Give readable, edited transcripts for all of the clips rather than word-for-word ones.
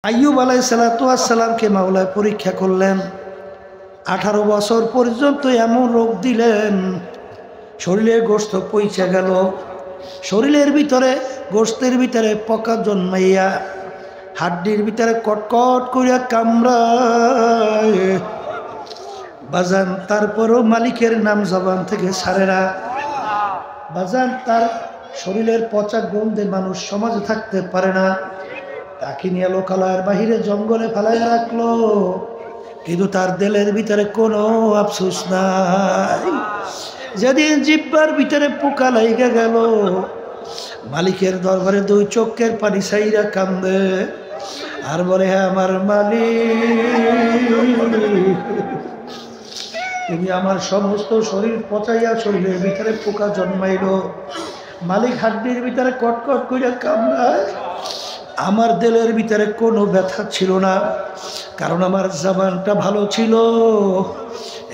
আইয়ুব আলাইহিসসালামকে মাওলা পরীক্ষা করলেন। 18 বছর পর্যন্ত এমন রোগ দিলেন, শরীরের গোশত পইচা গেল, শরীরের ভিতরে গোশতের ভিতরে পোকা জন্মাইয়া হাড্ডির ভিতরে কটকট করিয়া কামড়ায়। বাজান তারপরও মালিকের নাম জবান থেকে ছাড়ে না। বাজান তার শরীরের পচা গন্ধে মানুষ সমাজে থাকতে পারে না, তাকে নিয়ে লোকালয়ের বাহিরে জঙ্গলে ফেলাইয়া রাখলো, কিন্তু তার দিলের ভিতরে কোনো আফসোস নাই। যেদিন জিহ্বার ভিতরে পোকা লাইগা গেল, মালিকের দরবারে 2 চোখের পানি ছাইরা কান্দে আর বলে, হ্যাঁ আমার মালিক, তুমি আমার সমস্ত শরীর পচাইয়া শরীরের ভিতরে পোকা জন্মাইল। মালিক হাড্ডির ভিতরে কটকট করিয়া কামড়ায়। আমার দিলের ভিতরে কোনো ব্যথা ছিল না, কারণ আমার জবানটা ভালো ছিল।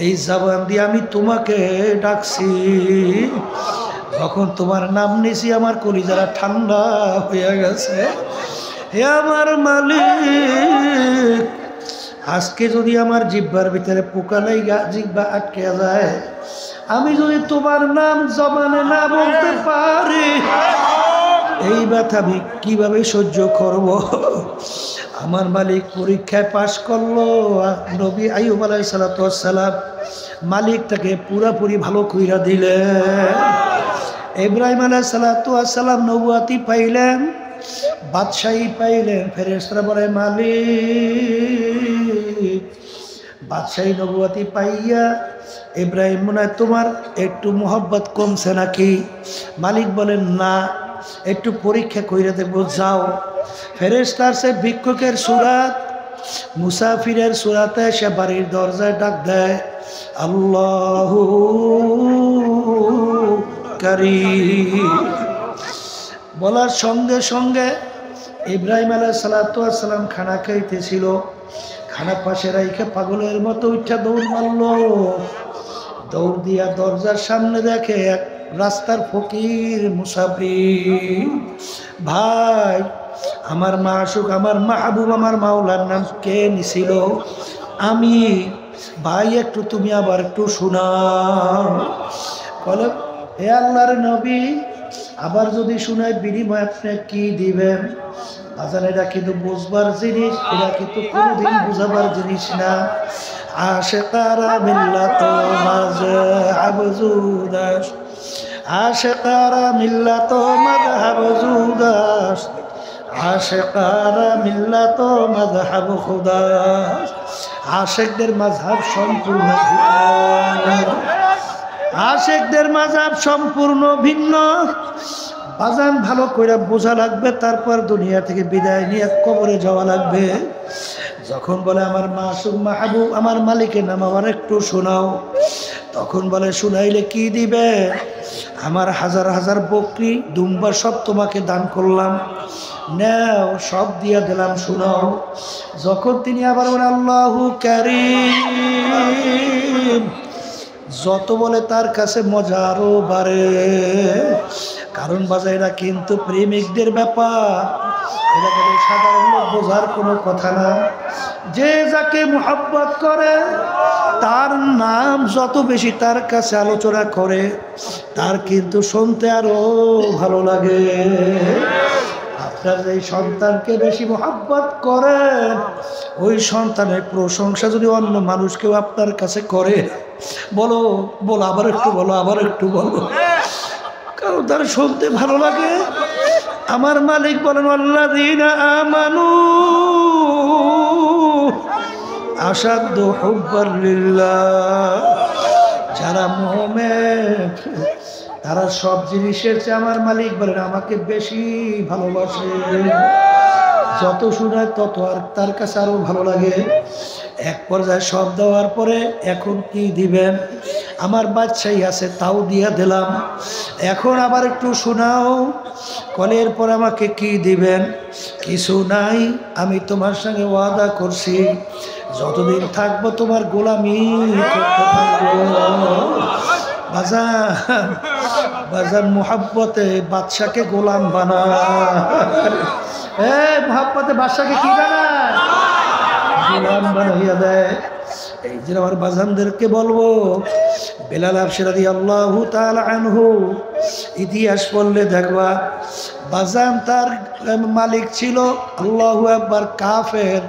এই জবান দিয়ে আমি তোমাকে ডাকছি, যখন তোমার নাম নিছি আমার কলিজারা ঠান্ডা হয়ে গেছে। হে আমার মালিক, আজকে যদি আমার জিহ্বার ভিতরে পোকা লাইগা জিহ্বা আটকে যায়, আমি যদি তোমার নাম জবানে না বলতে পারি, এই ব্যথা আমি কিভাবে সহ্য করব? আমার মালিক পরীক্ষায় পাশ করলো। নবী আইয়ুব আলাইহিসসালাম মালিকটাকে পুরাপুরি ভালো কইরা দিলেন। ইব্রাহিম আলাইহিসসালাম নবুয়াতি পাইলেন, বাদশাহী পাইলেন। ফেরেশতারা বলে, মালিক বাদশাহী নবুয়াতি পাইয়া ইব্রাহিম মনে হয় তোমার একটু মোহব্বত কমছে নাকি? মালিক বলেন, না, একটু পরীক্ষা কইরা দেবো, যাও। ফেরেশতার সে ভিক্ষুকের সুরাত, মুসাফিরের সুরাতে সে বাড়ির দরজায় ডাক দেয়, আল্লাহু কারীম। বলার সঙ্গে সঙ্গে ইব্রাহিম আলাইহিসসালাম খানা খাইতেছিল, খানা পাশে রাইখা পাগলের মতো উঠা দৌড় মারল। দৌড় দিয়া দরজার সামনে দেখে এক রাস্তার ফকির মুসাফির। ভাই, আমার মাশুক, আমার মাহবুব, আমার মাওলার নাম কে নিছিল? আমি। ভাই একটু তুমি আবার একটু শোনাও। বলে, হে আল্লাহর নবী, আবার যদি শোনাই বিনিময় আপনি কি দিবেন? আজান, এটা কিন্তু বুঝবার জিনিস, এটা কিন্তু কোনোদিন বুঝাবার জিনিস না। আশিকারা মিল্লাত মাযহাব জুদাস, আশিকারা মিল্লাত মাযহাব জুদাস, আশিকারা মিল্লাত মাযহাব খুদাস। আশিকদের মাযহাব সম্পূর্ণ ভিন্ন, আশিকদের মাযহাব সম্পূর্ণ ভিন্ন। বাজান ভালো কইরা বোঝা লাগবে, তারপর দুনিয়া থেকে বিদায় নিয়ে কবরে যাওয়া লাগবে। যখন বলে আমার মাসুক মাহবুব, আমার মালিকের নাম আবার একটু শোনাও, তখন বলে, শুনাইলে কি দিবে? আমার হাজার হাজার বকরি দুম্বা সব তোমাকে দান করলাম, নাও, সব দিয়া দিলাম, শোনাও। যখন তিনি আবার বলে আল্লাহু কারীম, যত বলে তার কাছে মজা আরো বাড়ে। কারণ বাজাইরা কিন্তু প্রেমিকদের ব্যাপার, এটা কিন্তু সাধারণ লোক বোঝার কোনো কথা না। যে যাকে মুহাব্বত করে তার নাম যত বেশি তার কাছে আলোচনা করে, তার কিন্তু শুনতে আরো ভালো লাগে। আপনার এই সন্তানকে বেশি মুহাব্বত করেন, ওই সন্তানের প্রশংসা যদি অন্য মানুষ কেউ আপনার কাছে করে, বলো বলো, আবার একটু বলো, আবার একটু বলো, কারণ তার শুনতে ভালো লাগে। আমার মালিক বলেন, আল্লাযীনা আমানু আশাদ্দু হুব্বান লিল্লাহ। যারা মুমিন তারা সব জিনিসের চেয়ে আমার মালিক বলেন আমাকে বেশি ভালোবাসে। যত শোনায় তত আর তার কাছে আরো ভালো লাগে। এক পর্যায়ে সব দেওয়ার পরে, এখন কি দিবেন? আমার বাদশাহী আছে, তাও দিয়ে দিলাম, এখন আবার একটু শোনাও। কলের পর আমাকে কি দিবেন? কিছু নাই, আমি তোমার সঙ্গে ওয়াদা করছি, যতদিন থাকবো তোমার গোলামি করতে থাকবো। বাজান বাজান মোহাব্বতে বাদশাকে গোলাম বানায়, মোহাব্বতে বাদশাকে কি বানায়? গোলাম বানাইয়া দেয়। এই যে আমার বাজানদেরকে বলবো, বেলাল হাবশী রাদিয়াল্লাহু তাআলা আনহু ইতিহাস পড়লে দেখবা বাজান তার মালিক ছিল আল্লাহু আকবার কাফের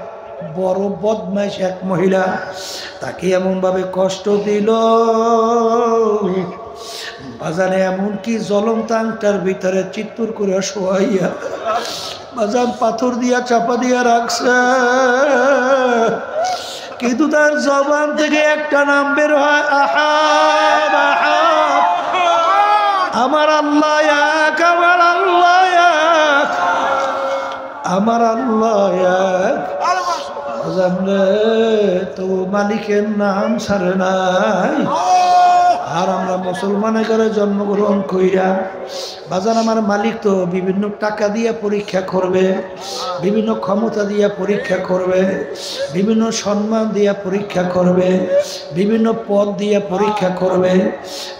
বড় বদমাইশ এক মহিলা। তাকে এমনভাবে কষ্ট দিল বাজানে, এমনকি জ্বলন্ত আংটার ভিতরে চিত্তুর করে শোয়াইয়া বাজান পাথর দিয়া চাপা দিয়া রাখছে। কিন্তু তার জবান থেকে একটা নাম বের হয়, আহাদ আহাদ, আমার আল্লাহ এক, আমার আল্লাহ এক, আমার আল্লাহ এক। তো মালিকের নাম ছাড়ে নাই। আর আমরা মুসলমানের ঘরে জন্মগ্রহণ কইরা বাজান আমার মালিক তো বিভিন্ন টাকা দিয়ে পরীক্ষা করবে, বিভিন্ন ক্ষমতা দিয়ে পরীক্ষা করবে, বিভিন্ন সম্মান দিয়ে পরীক্ষা করবে, বিভিন্ন পদ দিয়ে পরীক্ষা করবে।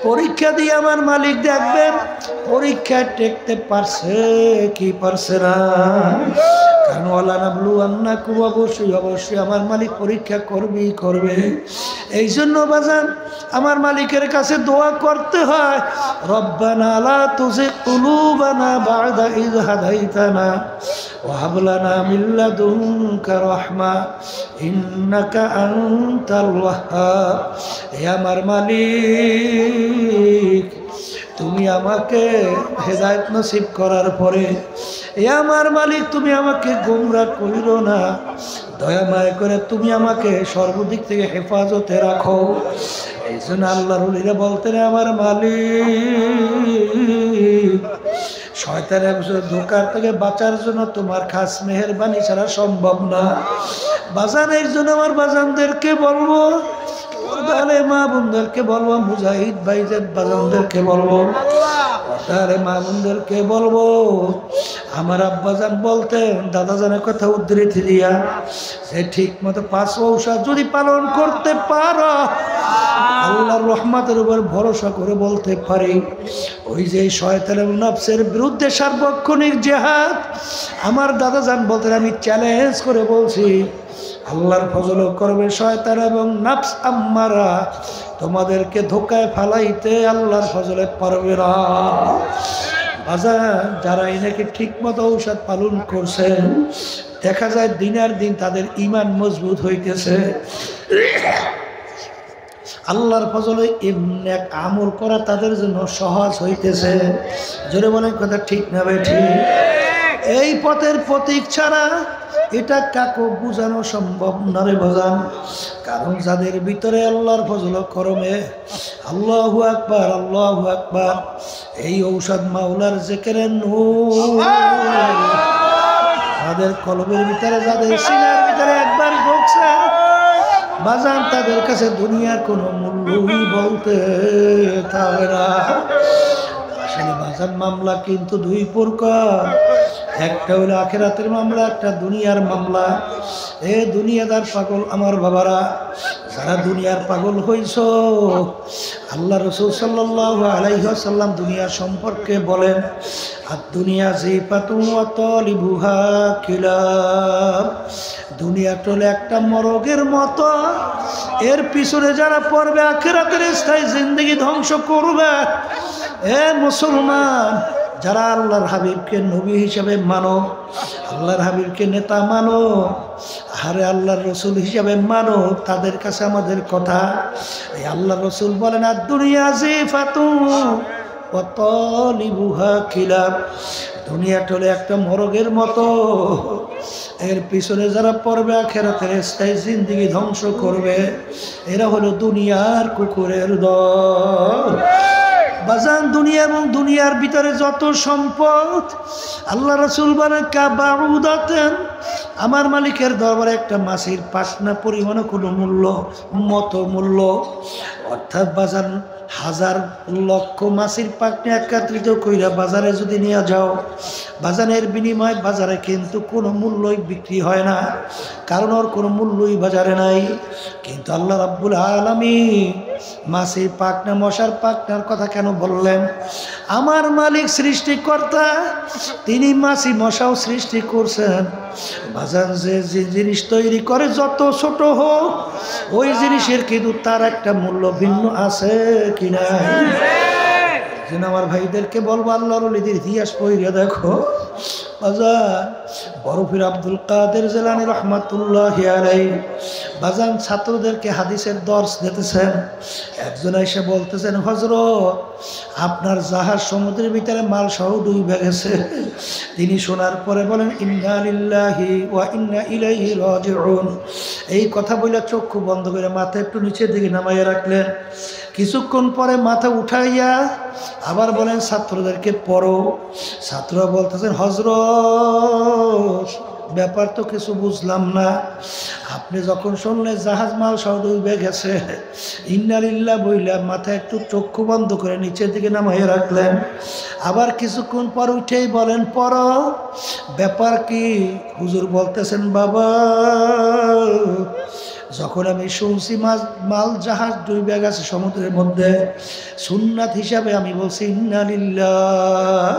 পরীক্ষা দিয়ে আমার মালিক দেখবেন পরীক্ষায় টেকতে পারছে কি পারছে না। কারণ অবশ্যই অবশ্যই আমার মালিক পরীক্ষা করবেই করবে। এই জন্য বাজান আমার মালিকের কাছে দোয়া করতে হয়, রব্বানা লা তুযিগ কুলুবানা বা'দা ইয হাদাইতানা ওয়া হাব লানা মিন লাদুনকা রাহমা ইন্নাকা আনতাল ওয়াহ্হাব। হে আমার মালিক, তুমি আমাকে হেদায়েত নসিব করার পরে, এ আমার মালিক তুমি আমাকে গোমরাহ কইরো না, দয়া মায়া করে তুমি আমাকে সর্বদিক থেকে হেফাজতে রাখো। এই জন্য আল্লাহর ওলিরা বলতেন, আমার মালিক শয়তানের ধোঁকার থেকে বাঁচার জন্য তোমার খাস মেহেরবানি ছাড়া সম্ভব না। বাজানের জন্য আমার বাজানদেরকে বলবো, তাহলে মা বোনদেরকে বলবো, মুজাহিদ ভাইজান বাজানদেরকে বলবো, তাহলে মা বোনদেরকে বলবো, আমার আব্বাজান বলতেন দাদাজানের কথা উদ্ধৃতি দিয়া, সে ঠিক মতো 5 ঔষধ যদি পালন করতে পারো, আল্লাহর রহমতের উপর ভরসা করে বলতে পারি, ওই যে শয়তানের নফসের বিরুদ্ধে সার্বক্ষণিক জিহাদ, আমার দাদাজান বলতেন, আমি চ্যালেঞ্জ করে বলছি আল্লাহর ফজল করবে শয়তান এবং নফস আম্মারা তোমাদেরকে ধোকায় ফালাইতে আল্লাহর ফজলে পারবে না। বাজার যারা এনাকে ঠিক মতো ঔষধ পালন করছেন, দেখা যায় দিনের দিন তাদের ঈমান মজবুত হইতেছে। আল্লাহর ফজলে এমনি এক আমল করা তাদের জন্য সহজ হইতেছে। জোরে বলেন কথা ঠিক না বেঠিক? এই পথের প্রতীক ছাড়া এটা কাকো বোঝানো সম্ভব না রে বাজান। কারণ যাদের ভিতরে আল্লাহর ফজল করমে, আল্লাহু আকবার আল্লাহু আকবার, এই ঔষধ মাওলার জিকিরের নূর তাদের কলবের ভিতরে, যাদের সিনার ভিতরে একবার ঢুকছে বাজান, তাদের কাছে দুনিয়ার কোনো মূল্যই বলতে থাকে না। আসলে বাজান মামলা কিন্তু 2 প্রকার, একটা হলো আখিরাতের মামলা, একটা দুনিয়ার মামলা। এ দুনিয়াদার পাগল আমার বাবারা, যারা দুনিয়ার পাগল হইছো, আল্লাহ রাসূল সাল্লাল্লাহু আলাইহি ওয়াসাল্লাম দুনিয়া সম্পর্কে বলেন, আর দুনিয়া জিফাতুন ওয়া তালিবুহা কিলাব, দুনিয়া হলো একটা মরগের মতো, এর পিছনে যারা পড়বে আখিরাতের স্থায়ী জিন্দেগি ধ্বংস করবে। এ মুসলমান, যারা আল্লাহর হাবিবকে নবী হিসাবে মানো, আল্লাহর হাবিবকে নেতা মানো, আরে আল্লাহর রসুল হিসাবে মানো, তাদের কাছে আমাদের কথা, এই আল্লাহর রসুল বলেন, আর দুনিয়া জিফাতুন ওয়া তালিবুহা কিলাব, দুনিয়া হলো একটা মরগের মতো, এর পিছনে যারা পড়বে আখিরাতের স্থায়ী জিন্দেগি ধ্বংস করবে, এরা হলো দুনিয়ার কুকুরের দল। বাজান দুনিয়া এবং দুনিয়ার ভিতরে যত সম্পদ, আল্লাহ রাসূল বলেন কাবাউদাতেন, আমার মালিকের দরবারে একটা মাছের পাখনা পরিমাণ কোনো মূল্য, মতো মূল্য। অর্থাৎ বাজার হাজার লক্ষ মাছের পাখনা একত্রিত কইরা বাজারে যদি নিয়ে যাও, বাজারের বিনিময়ে বাজারে কিন্তু কোনো মূল্যই বিক্রি হয় না, কারণ ওর কোনো মূল্যই বাজারে নাই। কিন্তু আল্লাহ রাব্বুল আলামিন মাছের পাখনা মশার পাখনার কথা কেন বললেন? আমার মালিক সৃষ্টিকর্তা, তিনি মাছি মশাও সৃষ্টি করছেন। বাজার যে জিনিস তৈরি করে যত ছোট হোক, ওই জিনিসের কিন্তু তার একটা মূল্য ভিন্ন আছে কিনা। যেন আমার ভাইদেরকে বলবো, আল্লাহর ওলিদের ইতিহাস পড়িয়া দেখো। বাজান বরফির আব্দুল কাদের জিলানী রহমাতুল্লাহি আলাইহি বাজান ছাত্রদেরকে হাদিসের দর্শ দিতেছেন। একজন এসে বলতেছেন, হযরত আপনার জাহাজ সমুদ্রের ভিতরে মাল সহ ডুবে গেছে। তিনি শোনার পরে বলেন, ইন্না লিল্লাহি ওয়া ইন্না ইলাইহি রাজিউন। এই কথা বলে চক্ষু বন্ধ করে মাথা একটু নিচের দিকে নামাইয়া রাখলেন। কিছুক্ষণ পরে মাথা উঠাইয়া আবার বলেন, ছাত্রদেরকে পড়ো। ছাত্ররা বলতেছেন, হযরত ব্যাপার তো কিছু বুঝলাম না। আপনি যখন শুনলেন জাহাজ মাল সহ ডুবে গেছে, ইন্না লিল্লাহ বইলা মাথা একটু চক্ষু বন্ধ করে নিচের দিকে নামাইয়া রাখলেন। আবার কিছুক্ষণ পর উঠেই বলেন, পড়ো ব্যাপার কি? হুজুর বলতেছেন, বাবা যখন আমি শুনছি মাল জাহাজ ডুবে গেছে সমুদ্রের মধ্যে, সুন্নাত হিসাবে আমি বলছি ইন্না লিল্লাহ,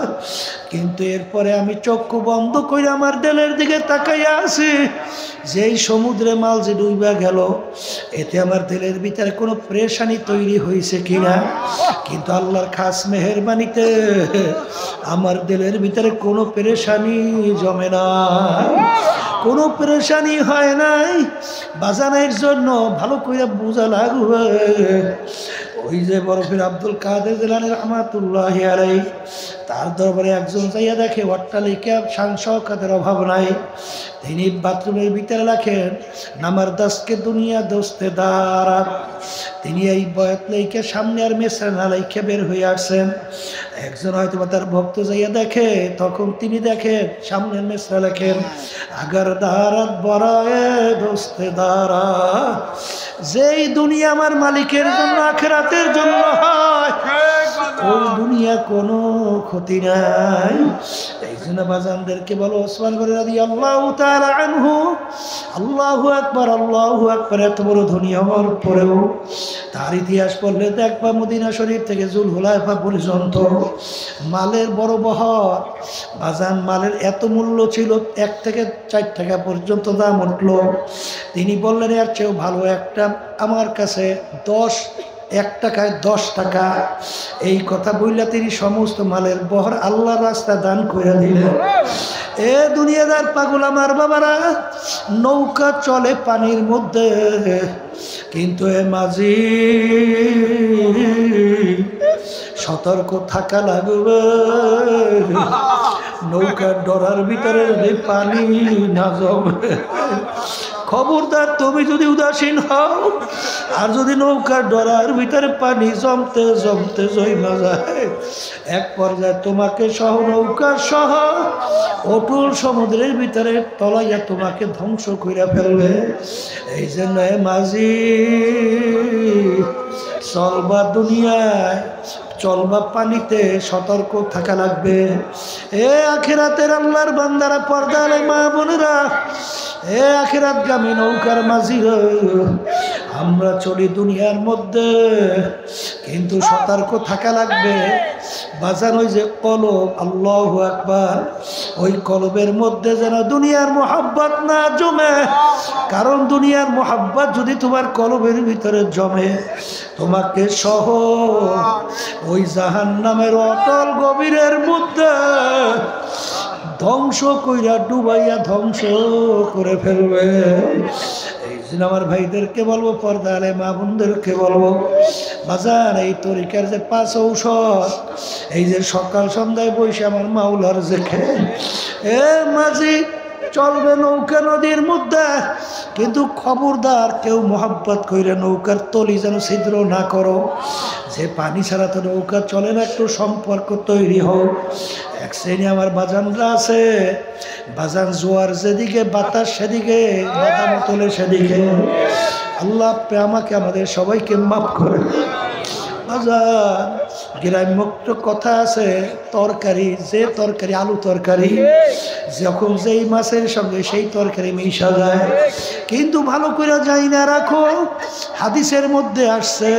কিন্তু এরপরে আমি চক্ষু বন্ধ করে আমার দেলের দিকে তাকাইয়া আছি, যেই সমুদ্রে মাল যে ডুবে গেল, এতে আমার দিলের ভিতরে কোনো পেরেশানি তৈরি হয়েছে কিনা। কিন্তু আল্লাহর খাস মেহেরবানিতে আমার দিলের ভিতরে কোনো পেরেশানি জমে না, কোনো পেরেশানি হয় নাই। বাজানের জন্য ভালো করে বোঝা লাগবে। ওই যে বরফির আব্দুল কাদের জিলানী রহমাতুল্লাহি আলাইহি, তার দরবারে একজন যাইয়া দেখে অট্টালিকা শান শওকতের অভাব নাই। তিনি বাথরুমের ভিতরে রাখেন, নামার দাসকে দুনিয়া দোস্তে দাঁড়াত। তিনি এই বয়াত লাইকে সামনে আর মেসরা না লাইকে বের হয়ে আসছেন। একজন হয়তো তার ভক্ত যাইয়া দেখে, তখন তিনি দেখেন সামনের মেসরা লেখেন, আগার দাঁড়াত বড়ায় দোস্তে দাঁড়া। যেই দুনিয়া আমার মালিকের জন্য আখিরাতের জন্য হয়, ওই দুনিয়া কোনো ক্ষতি নাই। এই জন্য বাজানদেরকে বলো, ওসমান গনি রাদিয়াল্লাহু তাআলা আনহু, আল্লাহু আকবার আল্লাহু আকবার, এত বড় ধনী হওয়ার পরেও তার ইতিহাস পড়লে দেখবা মদিনা শরীফ থেকে জুলহুলাইফা পর্যন্ত মালের বড় বহর। বাজান মালের এত মূল্য ছিল, 1 থেকে 4 টাকা পর্যন্ত দাম উঠল। তিনি বললেন, এর চেয়েও ভালো একটা আমার কাছে 1 টাকায় 10 টাকা। এই কথা বললে তিনি সমস্ত মালের বহর আল্লাহর রাস্তায় দান করে দিলেন। এ দুনিয়াদার পাগল আমার বাবারা, নৌকা চলে পানির মধ্যে, কিন্তু এ মাঝি সতর্ক থাকা লাগবে। নৌকার ডরার ভিতরে যদি পানি না জমে, খবরদার তুমি যদি উদাসীন হও, আর যদি নৌকার ডরার ভিতরে পানি জমতে জমতে জমা যায়, এক পর্যায়ে তোমাকে সহ নৌকার সহ অটুল সমুদ্রের ভিতরে তলাইয়া তোমাকে ধ্বংস করে ফেলবে। এই জন্য মাঝি চলবা দুনিয়ায়, চলবা পানিতে, সতর্ক থাকা লাগবে। এ আখিরাতের আল্লাহর বান্দারা, পর্দা আলে মা বোনেরা, এ আখিরাতগামী নৌকার মাঝি, আমরা চলি দুনিয়ার মধ্যে, কিন্তু সতর্ক থাকা লাগবে। বাজান ওই যে কলব, আল্লাহু আকবার, ওই কলবের মধ্যে যেন দুনিয়ার মোহাব্বত না জমে। কারণ দুনিয়ার মোহাব্বত যদি তোমার কলবের ভিতরে জমে, তোমাকে সহ ওই জাহান্নামের অটল গভীরের মধ্যে ধ্বংস কইরা ডুবাইয়া ধ্বংস করে ফেলবে। এই জন্য আমার ভাইদেরকে বলবো, পর্দা আলে মা বোনদেরকে বলবো, বাজার এই তরিকার যে 5 ঔষধ, এই যে সকাল সন্ধ্যায় বসে আমার মাওলার জেকে, এ মাঝি চলবে নৌকা নদীর মধ্যে, কিন্তু খবরদার কেউ মোহাব্বত কইরে নৌকার তলি যেন ছিদ্র না করো। যে পানি ছাড়া তো নৌকা চলে না, একটু সম্পর্ক তৈরি হোক। এক শ্রেণী আমার বাজানরা আছে, বাজান জোয়ার যেদিকে বাতাস সেদিকে, বাদাম তোলে সেদিকে। আল্লাহ আমাকে আমাদের সবাইকে মাফ করে। বাজান গ্রাম্য কথা আছে, তরকারি যে তরকারি আলু তরকারি যখন যেই মাছের সঙ্গে সেই তরকারি মিশা যায়, কিন্তু ভালো করে যাই না রাখো। হাদিসের মধ্যে আসছে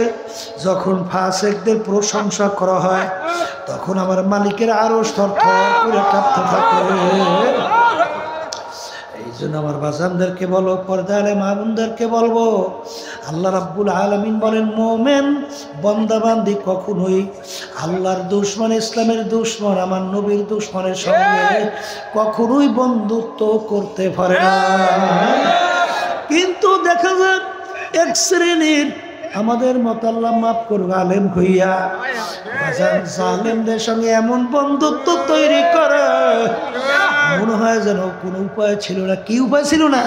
যখন ফাসিকদের প্রশংসা করা হয় তখন আমার মালিকের আরো থরথর করে কাঁপতে থাকে। এই জন্য আমার বাজানদেরকে বলো, পর্দালে মা বোনদেরকে বলবো, আল্লাহ রাব্বুল আলামিন বলেন মোমেন বন্দাবান্দি কখনোই আল্লাহর দুশমন, ইসলামের দুশমন, আমার নবীর দুশমনের সঙ্গে কখনোই বন্ধুত্ব করতে পারে না। কিন্তু দেখা যায় এক শ্রেণীর আমাদের মত, আল্লাহ মাফ করবে, আলেম হইয়া জালেমদের সঙ্গে এমন বন্ধুত্ব তৈরি করে মনে হয় যেন কোনো উপায় ছিল না। কি উপায় ছিল না?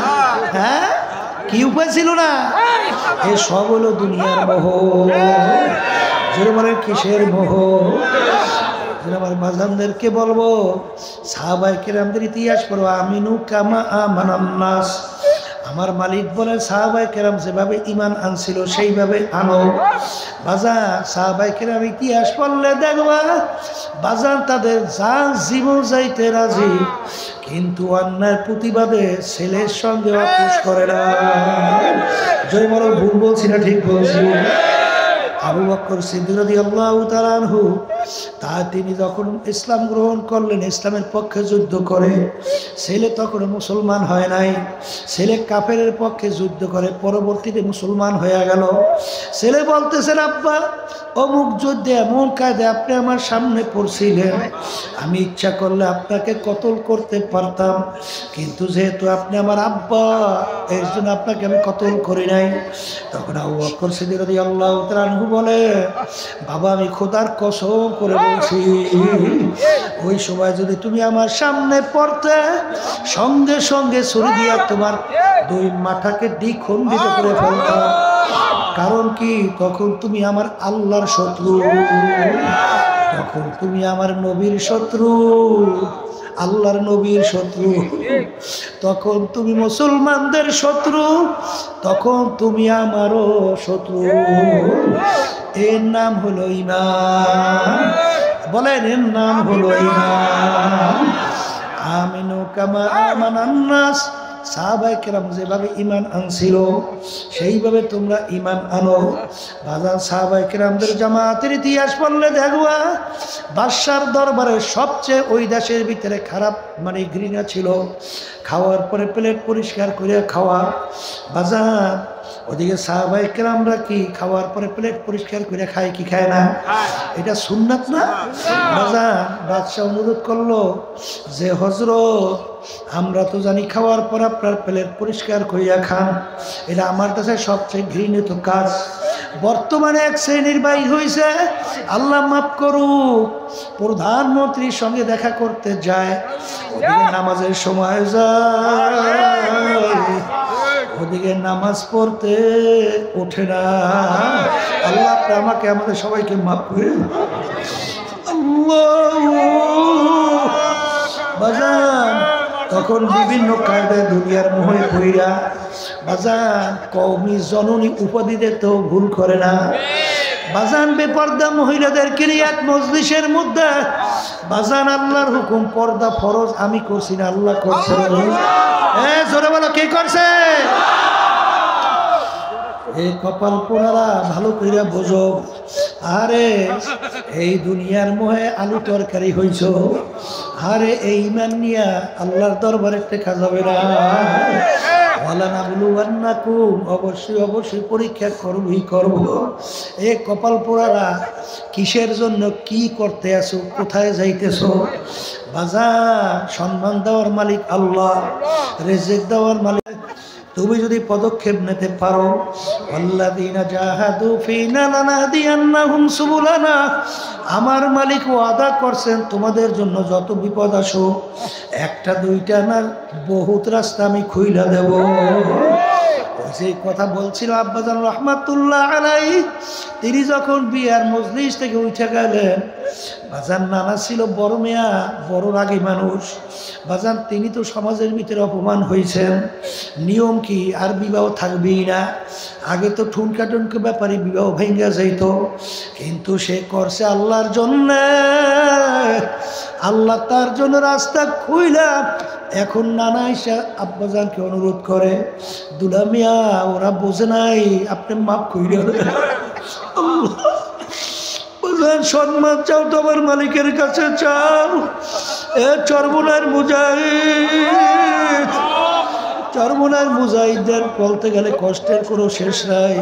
হ্যাঁ, কি উপায় ছিল না? এ সব হলো দুনিয়ার মোহ। জোরে বলেন কিসের মোহ? আমার বাজানদেরকে বলবো, সাহাবায়ে কেরামদের ইতিহাস পড়ো। আমিনু কামা আমানান নাস। আমার মালিক বলে সাহাবায়ে কেরাম যেভাবে ঈমান আনছিল সেইভাবে আনো। বাজান সাহাবায়ে কেরাম ইতিহাস পড়লে দেখবা বাজান তাদের জান জীবন যাইতে রাজি, কিন্তু অন্যায় প্রতিবাদে ছেলের সঙ্গে আপোষ করে না। জয় বলো, ভুল বলছি না ঠিক বলছি? আবু বকর সিদ্দিক রাদিয়াল্লাহু তাআলা আনহু তিনি যখন ইসলাম গ্রহণ করলেন, ইসলামের পক্ষে যুদ্ধ করে, ছেলে তখন মুসলমান হয় নাই, ছেলে কাফেরের পক্ষে যুদ্ধ করে পরবর্তীতে মুসলমান হয়ে গেল। ছেলে বলতেছেন, আব্বা অমুক যুদ্ধে এমন কায়দে আপনি আমার সামনে পড়ছিলেন, আমি ইচ্ছা করলে আপনাকে কতল করতে পারতাম, কিন্তু যেহেতু আপনি আমার আব্বা এর জন্য আপনাকে আমি কতল করি নাই। তখন আবু বকর সিদ্দিক রাদিয়াল্লাহু তাআলা আনহু বলে, বাবা আমি খোদার কসম করে বলছি, ওই সময় যদি তুমি আমার সামনে পড়তে সঙ্গে সঙ্গে ছুরি দিয়া তোমার দুই মাথাকে দ্বিখণ্ডিত করে ফেলতাম। কারণ কি, তখন তুমি আমার আল্লাহর শত্রু, তখন তুমি আমার নবীর শত্রু, আল্লাহর নবীর শত্রু, তখন তুমি মুসলমানদের শত্রু, তখন তুমি আমারও শত্রু। এর নাম হলো ঈমান। বলেন, এর নাম হলো ঈমান। আমিনু কামা আমানান নাস। সাহাবায়ে কেরাম যেভাবে ঈমান আনছিল সেইভাবে তোমরা ঈমান আনো। বাজার সাহাবায়ে কেরামদের জামাতের ইতিহাস পড়লে দেখবা বাদশার দরবারে সবচেয়ে ওই দেশের ভিতরে খারাপ ঘৃণা ছিল খাওয়ার পরে প্লেট পরিষ্কার করে খাওয়া। বাজার ওদিকে সাহাবায়ে কেরামরা কি খাওয়ার পরে প্লেট পরিষ্কার করে খায় কি খায় না? এটা সুন্নাত না? বাজার বাদশাহ অনুরোধ করলো যে হযরত আমরা তো জানি খাওয়ার পর আপনার প্লেট পরিষ্কার করিয়া খান, এটা আমার কাছে সবচেয়ে ঘৃণিত কাজ। বর্তমানে এক শ্রেণীর বাইর হয়েছে, আল্লাহ মাফ করুক, প্রধানমন্ত্রীর সঙ্গে দেখা করতে যায়, ওদিকে নামাজের সময় যায়, ওদিকে নামাজ পড়তে ওঠে না। আল্লাহ আমাকে আমাদের সবাইকে মাফ করে। বাজান তখন বিভিন্ন কায়দায় দুনিয়ার মোহে পইরা বাজান কওমি জননী উপাধি দিতেও ভুল করে না। বাজান বেপর্দা মহিলাদেরকে নিয়ে এক মজলিসের মধ্যে বাজান আল্লাহর হুকুম, পর্দা ফরজ আমি করছি না, আল্লাহ করছে। জোরে বলো, কে করছে? এই কপাল পোড়ারা ভালো কইরা বোঝো, আরে এই দুনিয়ার মোহে আলু তরকারি হইছ, আরে এই ঈমান নিয়া আল্লাহর দরবারে টেকা যাবে না। অবশ্যই অবশ্যই পরীক্ষা করবই করব। এ কপাল পোড়ারা কিসের জন্য কি করতে আসো, কোথায় যাইতেছো? বাজার সম্মান দেওয়ার মালিক আল্লাহ, রিজিক দেওয়ার মালিক। তুমি যদি পদক্ষেপ নিতে পারো ওয়াল্লাযীনা জাহাদু ফীনা লানাহদিয়ান্নাহুম সুবুলানা, আমার মালিক ওয়াদা করছেন তোমাদের জন্য যত বিপদ আসুক একটা দুইটা না বহুত রাস্তা আমি খুইলা দেব। ওই যে কথা বলছিল আব্বাজান রহমাতুল্লাহ আলাইহি, তিনি যখন বিয়ার মজলিস থেকে উঠে গেলেন, বাজান নানা ছিল বড় মেয়া, বড় রাগী মানুষ। বাজান তিনি তো সমাজের ভিতরে অপমান হয়েছেন, নিয়ম কি আর বিবাহ থাকবেই না। আগে তো ঠুনকা টুনকে ব্যাপারে বিবাহ ভেঙে যাইত, কিন্তু সে করছে আল্লাহর জন্য। আল্লাহ তার জন্য রাস্তা খুইলা এখন নানা এসে আব্বাজানকে অনুরোধ করে, দুলা মিয়া ওরা বোঝে নাই, আপনি মাফ কইরা সম্মান চাও তোমার মালিকের কাছে চাও। এ চরমুনার মুজাহিদ, চরমুনার মুজাহিদদের বলতে গেলে কষ্টের কোনো শেষ নাই।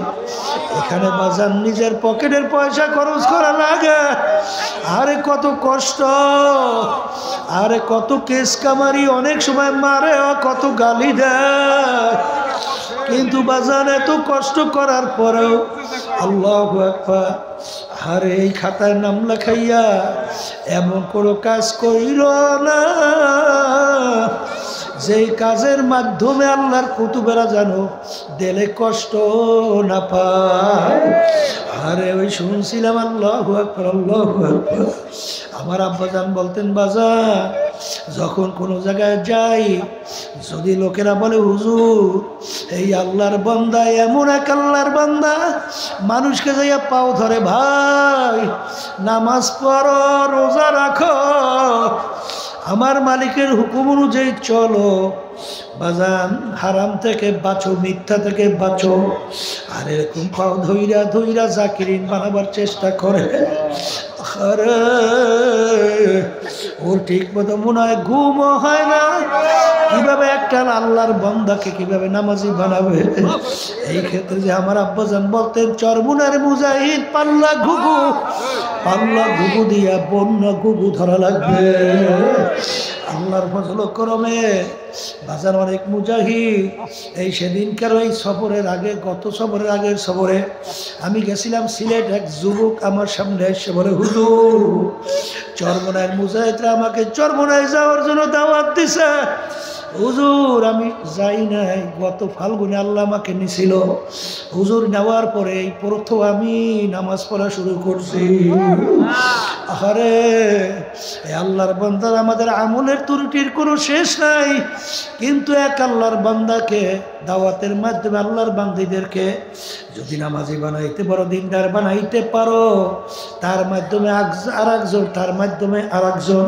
এখানে বাজার নিজের পকেটের পয়সা খরচ করা লাগে, আরে কত কষ্ট, আরে কত কেস কামারি, অনেক সময় মারে, কত গালি দেয়, কিন্তু বাজার এত কষ্ট করার পরেও আল্লাহু আকবার, আরে এই খাতায় নাম লেখাইয়া এমন কোনো কাজ কইল না যেই কাজের মাধ্যমে আল্লাহর কুতুবেরা জানো দিলে কষ্ট না পায়। আরে ওই শুনছিলাম আল্লাহু আকবার, আল্লাহু আকবার। আমার আব্বাজান বলতেন, বাজার যখন কোনো জায়গায় যাই, যদি লোকেরা বলে হুজুর এই আল্লাহর বান্দা এমন এক আল্লাহর বান্দা, মানুষকে যাইয়া পাও ধরে, ভাই নামাজ পড়ো, রোজা রাখো, আমার মালিকের হুকুম অনুযায়ী চলো, বাজান হারাম থেকে বাঁচো, মিথ্যা থেকে বাঁচো। আর এরকম পাও ধইরা ধইরা জাকিরিন বানাবার চেষ্টা করে, আরে ওর ঠিক মতো মনে হয় ঘুমও হয় না, কিভাবে একটা আল্লাহর বান্দাকে কিভাবে নামাজি বানাবে। এই ক্ষেত্রে যে আমার আব্বাজান বলতেন, চরমুনার মুজাহিদ পাল্লা ঘুঘু, পাল্লা ঘুঘু দিয়া বন্যা ঘুঘু ধরা লাগবে। আল্লাহর ফজল করমে বাজার অনেক মুজাহিদ। এই সেদিনকার ওই সফরের আগে, গত সফরের আগের সফরে আমি গেছিলাম সিলেট, এক যুবক আমার সামনে এসে বলে, হুজুর চরমনায়ের মুজাহিদরা আমাকে চরমনায় যাওয়ার জন্য দাওয়াত দিছে। হুজুর আমি যাই নাই, গত ফাল্গুনে আল্লাহ আমাকে নিছিল, হুজুর নেওয়ার পরে এই প্রথম আমি নামাজ পড়া শুরু করছি। আরে আল্লাহর বান্দার আমাদের আমলের ত্রুটির কোনো শেষ নাই, কিন্তু এক আল্লাহর বান্দাকে দাওয়াতের মাধ্যমে আল্লাহর বান্দীদেরকে যদি নামাজি বানাইতে পারো, দিনদার বানাইতে পারো, তার মাধ্যমে আর একজন, তার মাধ্যমে আর একজন,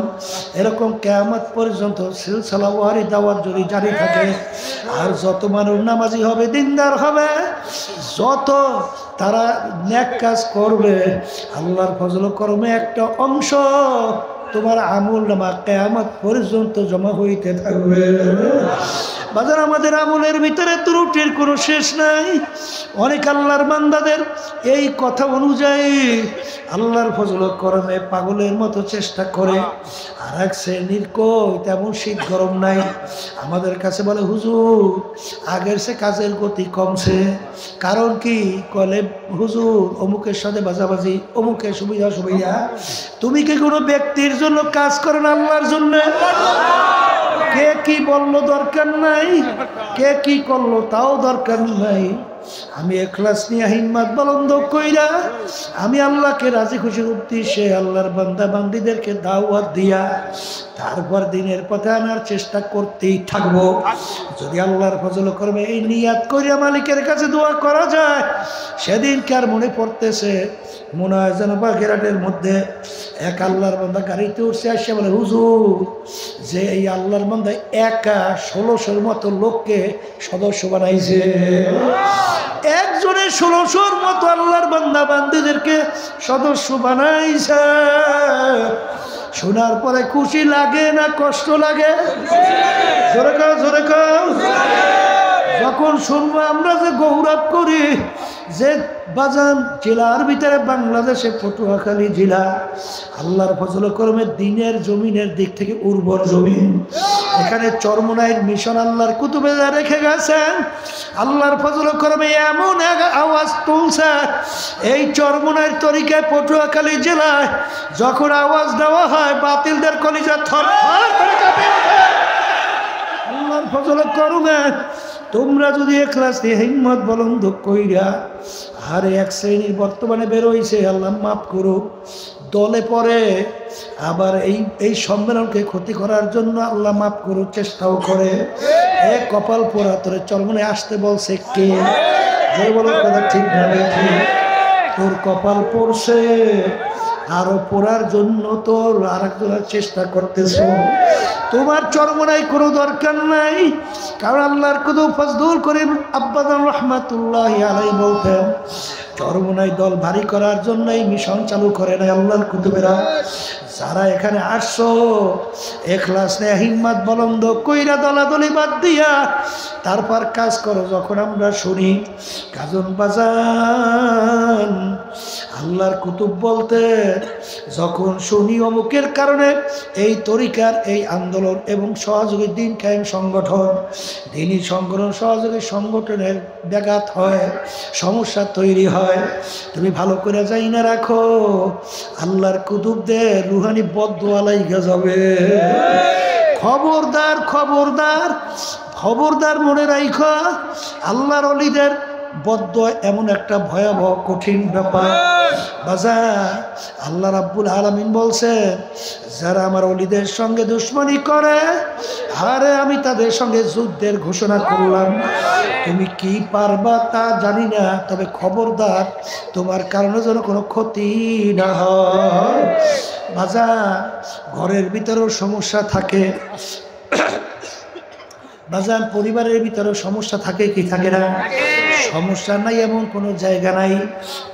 এরকম কিয়ামত পর্যন্ত সিলসিলা ওয়ারি দাওয়াত যদি জারি থাকে, আর যত মানুষ নামাজি হবে, দিনদার হবে, যত তারা নেক কাজ করবে, আল্লাহর ফজল করমে একটা অংশ তোমার আমল নামা কিয়ামত পর্যন্ত জমা হইতে থাকবে। বাজার আমাদের আমলের ভিতরে ত্রুটির কোনো শেষ নাই। অনেক আল্লাহর বান্দাদের এই কথা অনুযায়ী আল্লাহর ফজল করমে পাগলের মতো চেষ্টা করে, আর এক শ্রেণীর কই তেমন শীত গরম নাই, আমাদের কাছে বলে হুজুর আগের সে কাজের গতি কমছে। কারণ কি কলে, হুজুর অমুকের সাথে বাজাবাজি, অমুকের সুবিধা সুবিধা। তুমি কি কোনো ব্যক্তির জন্য কাজ করেন, আল্লাহর জন্য? কে কি বললো দরকার নাই, কে কি করলো তাও দরকার নাই। আমি ইখলাস নিয়ে হিম্মত বুলন্দ কইরা আমি আল্লাহকে রাজি খুশির উদ্দেশ্যে আল্লাহর বান্দা বান্দীদেরকে দাওয়াত দিয়া তারপর দিনের পথে আনার চেষ্টা করতেই থাকবো। যদি আল্লাহর ফজল করবে এই নিয়াত করিয়া মালিকের কাছে দোয়া করা যায়, সেদিন কার মনে পড়তেছে, মনে হয় যেন বাগেরহাটের মধ্যে এক আল্লাহর বান্দা গাড়িতে উঠছে, আসে বলে হুজুর যে এই আল্লাহর বান্দা একা 1600-র মতো লোককে সদস্য বানাইছে, একজনের 1600-র মতো আল্লাহর বান্দা বান্দীদেরকে সদস্য বানাইছে। শোনার পরে খুশি লাগে না কষ্ট লাগে? জোরে কাও, জোরে কাও, যখন শুনবো আমরা যে গৌরব করি যে বাজান জেলার ভিতরে বাংলাদেশে পটুয়াখালী জেলা আল্লাহর ফজল করমে দিনের জমিনের দিক থেকে উর্বর জমিন, এখানে চরমোনাইয়ের মিশন আল্লাহর কুতুবে রেখে গেছেন। আল্লাহর ফজল করমে এমন এক আওয়াজ তুলছে এই চরমোনাইয়ের তরিকায় পটুয়াখালী জেলায় যখন আওয়াজ দেওয়া হয় বাতিলদের কলিজা থরথর করে কাঁপে ওঠে। আল্লাহর ফজল করমে তোমরা যদি এখলাস দিয়ে হিম্মত বলন্দ কইরা আর এক শ্রেণীর বর্তমানে বেরোইছে আল্লাহ মাফ করো দলে পরে আবার এই সম্মেলনকে ক্ষতি করার জন্য আল্লাহ মাফ করো চেষ্টাও করে, এ কপাল পোড়া তোরে চরমনে আসতে বলছে কে? যে বলো কথা ঠিক না ঠিক, তোর কপাল পড়ছে আরো পড়ার জন্য তোর আরেকজনের চেষ্টা করতেছ। তোমার চরমনায় কোনো দরকার নাই, কারণ আল্লাহর কত ফজলুল করিম আব্বাজান রাহমাতুল্লাহি আলাইহি বলতেন চরমনায় দল ভারী করার জন্য এই মিশন চালু করে নাই আল্লাহর কুতুবেরা। যারা এখানে আসছো এখলাস নিয়ে হিম্মত বলন্দ কইরা দলাদলি বাদ দিয়া তারপর কাজ করো। যখন আমরা শুনি কাজন বাজান আল্লাহর কুতুব বলতে যখন শুনি অমুকের কারণে এই তরিকার এই আন্দোলন এবং সহযোগী দিন কায়েম সংগঠন দিনী সংগঠন সহযোগী সংগঠনের ব্যাঘাত হয়, সমস্যা তৈরি হয়, তুমি ভালো করে যাই না রাখো আল্লাহর কুতুবদের রুহানি বদদোয়া লাইগা যাবে। খবরদার খবরদার খবরদার মনে রাখো আল্লাহর ওলিদের বদদোয়া এমন একটা ভয়াবহ কঠিন ব্যাপার। বাজার আল্লাহ রাব্বুল আলামিন বলছেন যারা আমার ওলিদের সঙ্গে দুশমনি করে আরে আমি তাদের সঙ্গে যুদ্ধের ঘোষণা করলাম। তুমি কি পারবা তা জানি না, তবে খবরদার তোমার কারণে যেন কোনো ক্ষতি না হয়। বাজার ঘরের ভিতরেও সমস্যা থাকে, বাজার পরিবারের ভিতরেও সমস্যা থাকে কি থাকে না? সমস্যা নাই এমন কোনো জায়গা নাই,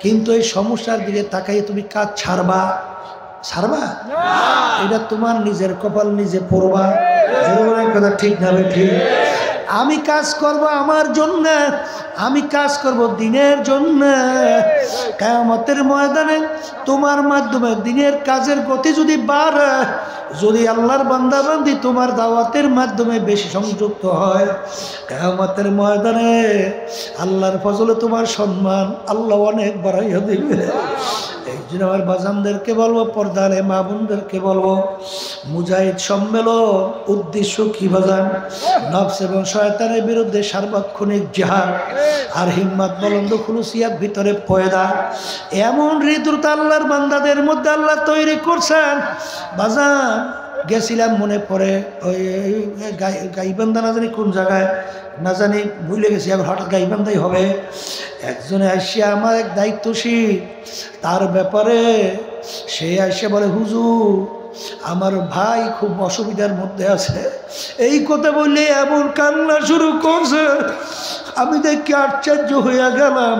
কিন্তু এই সমস্যার দিকে তাকাই তুমি কাজ ছাড়বা? ছাড়বা? এটা তোমার নিজের কপাল নিজে পড়বা। কথা ঠিক না ঠিক? আমি কাজ করব আমার জন্য, আমি কাজ করব দিনের জন্য। কিয়ামতের ময়দানে তোমার মাধ্যমে দিনের কাজের গতি যদি বাড়ে, যদি আল্লাহর বান্দাবান্দি তোমার দাওয়াতের মাধ্যমে বেশি সংযুক্ত হয়, কিয়ামতের ময়দানে আল্লাহর ফজলে তোমার সম্মান আল্লাহ অনেক বাড়াইয়া দিবে। এই জন্য আমার বাজানদেরকে বলবো, পর্দারে মা বোনদেরকে বলবো, মুজাহিদ সম্মেলন উদ্দেশ্য কি বাজান? নফস এবং শয়তানের বিরুদ্ধে সার্বক্ষণিক জিহাদ আর হিম্মত বলন্দ খুলুসিয়াত ভিতরে পয়দা। এমন হৃদয়ত আল্লাহর বান্দাদের মধ্যে আল্লাহ তৈরি করছেন। বাজান গেছিলাম মনে পড়ে ওই গাইবান্ধা না জানি কোন জায়গায় না জানি ভুলে গেছি, এখন হঠাৎ গাইবান্ধাই হবে। একজনে আসিয়া আমার এক দায়িত্বশীল তার ব্যাপারে সে আসে বলে হুজুর আমার ভাই খুব অসুবিধার মধ্যে আছে, এই কথা বললে এমন কান্না শুরু করছে। আমি দেখি আশ্চর্য হইয়া গেলাম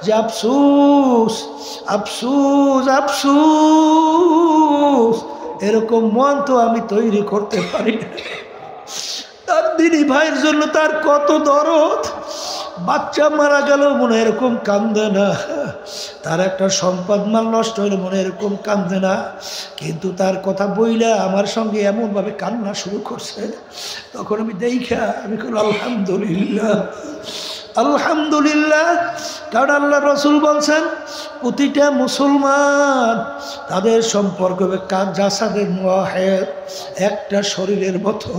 যে আফসোস আফসোস আফসোস, এরকম মন তো আমি তৈরি করতে পারি না। তার দিনী ভাইয়ের জন্য তার কত দরদ, বাচ্চা মারা গেল মনে এরকম কান্দে না, তার একটা সম্পদ মাল নষ্ট হইলে মনে এরকম কান্দে না, কিন্তু তার কথা বইলে আমার সঙ্গে এমনভাবে কান্না শুরু করছে। তখন আমি দেখা আমি বলি আলহামদুলিল্লাহ আলহামদুলিল্লাহ। কারণ আল্লাহ রসুল বলছেন প্রতিটা মুসলমান তাদের সম্পর্ক জাসাদের মুআহেদ, একটা শরীরের মতো।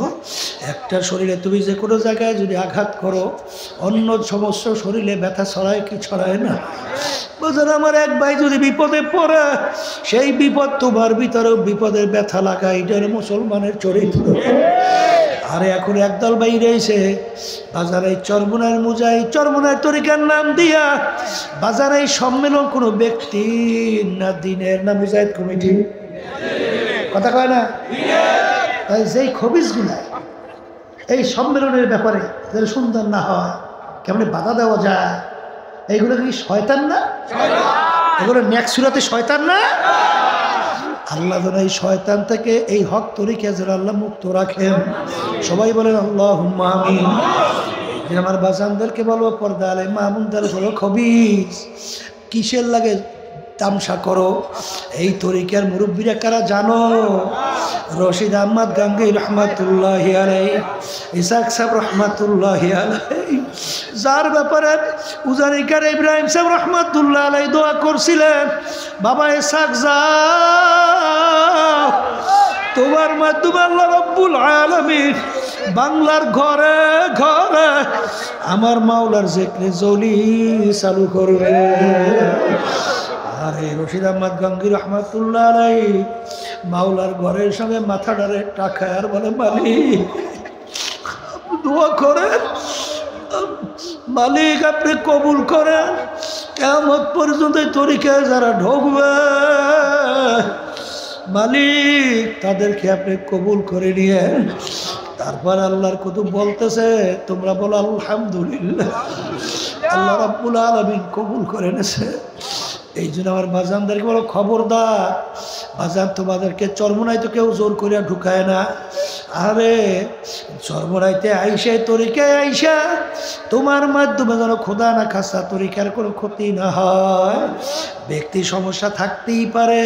একটা শরীরে তুমি যে কোনো জায়গায় যদি আঘাত করো অন্য সমস্ত শরীরে ব্যথা ছড়ায় কি ছড়ায় না? বুঝলেন? আমার এক ভাই যদি বিপদে পড়ে সেই বিপদ তোমার ভিতরেও বিপদের ব্যথা লাগায়, এটা মুসলমানের চরিত্র। আরে এখন একদল বাইরে এসে বাজারে চরমোনাইয়ের মুজাহিদ চরমোনাইয়ের তরিকার নাম দিয়া বাজারে সম্মেলন কোনো ব্যক্তি না দিনের না মুজাহিদ কমিটি কথা কয় না, তাই যেই খবিজগুলা এই সম্মেলনের ব্যাপারে যারা সুন্দর না হয় কেমন বাধা দেওয়া যায়, এইগুলো কি শয়তান না? এগুলো ন্যাকসুরাতে শয়তান না? আল্লাহ যেন এই শয়তান থেকে এই হক তরিকা যেন আল্লাহ মুক্ত রাখেন। সবাই বলেন আল্লাহুম্মা আমিন। যে আমার বাজানদেরকে বলবো পর্দা আলে মামুনদার হলো খবিস, কিসের লাগে তামসা করো? এই তরিকার মুরব্বীরা কারা জানো? রশিদ আহমদ গাঙ্গী রহমাতুল্লাহি আলাইহি, ইসাক সাহেব রহমাতুল্লাহি আলাইহি, যার ব্যাপারে উজানিকার ইব্রাহিম সাহেব রহমাতুল্লাহ আলাইহি দোয়া করছিলেন, বাবা ইসাক যাও, তোমার মাধ্যমে আল্লাহ রাব্বুল আলামিন বাংলার ঘরে ঘরে আমার মাওলার জিকরে জলি চালু করবে। আরে রশিদ আহমদ গাঙ্গী রহমাতুল্লাহ আলাইহি মাওলার ঘরের সঙ্গে মাথা ডারে টাকা আর বলে, মালিক দোয়া করেন, মালিক আপনি কবুল করেন, কিয়ামত পর্যন্ত তরিকায় যারা ঢুকবে মালিক তাদেরকে আপনি কবুল করে নিয়েন। তারপর আল্লাহর কুতুব বলতেছে, তোমরা বলো আলহামদুলিল্লাহ, আল্লাহ রাব্বুল আলামিন কবুল করে নেছে। এই জন্য আমার বাজানদেরকে বলো, খবরদার বাজান, তোমাদেরকে চরমনাইতে কেউ জোর করিয়া ঢুকায় না। আরে চরমনাইতে আইসে তরিকায় আইসা তোমার মাধ্যমে যেন খোদা না খাসা তরিকার কোনো ক্ষতি না হয়। ব্যক্তি সমস্যা থাকতেই পারে,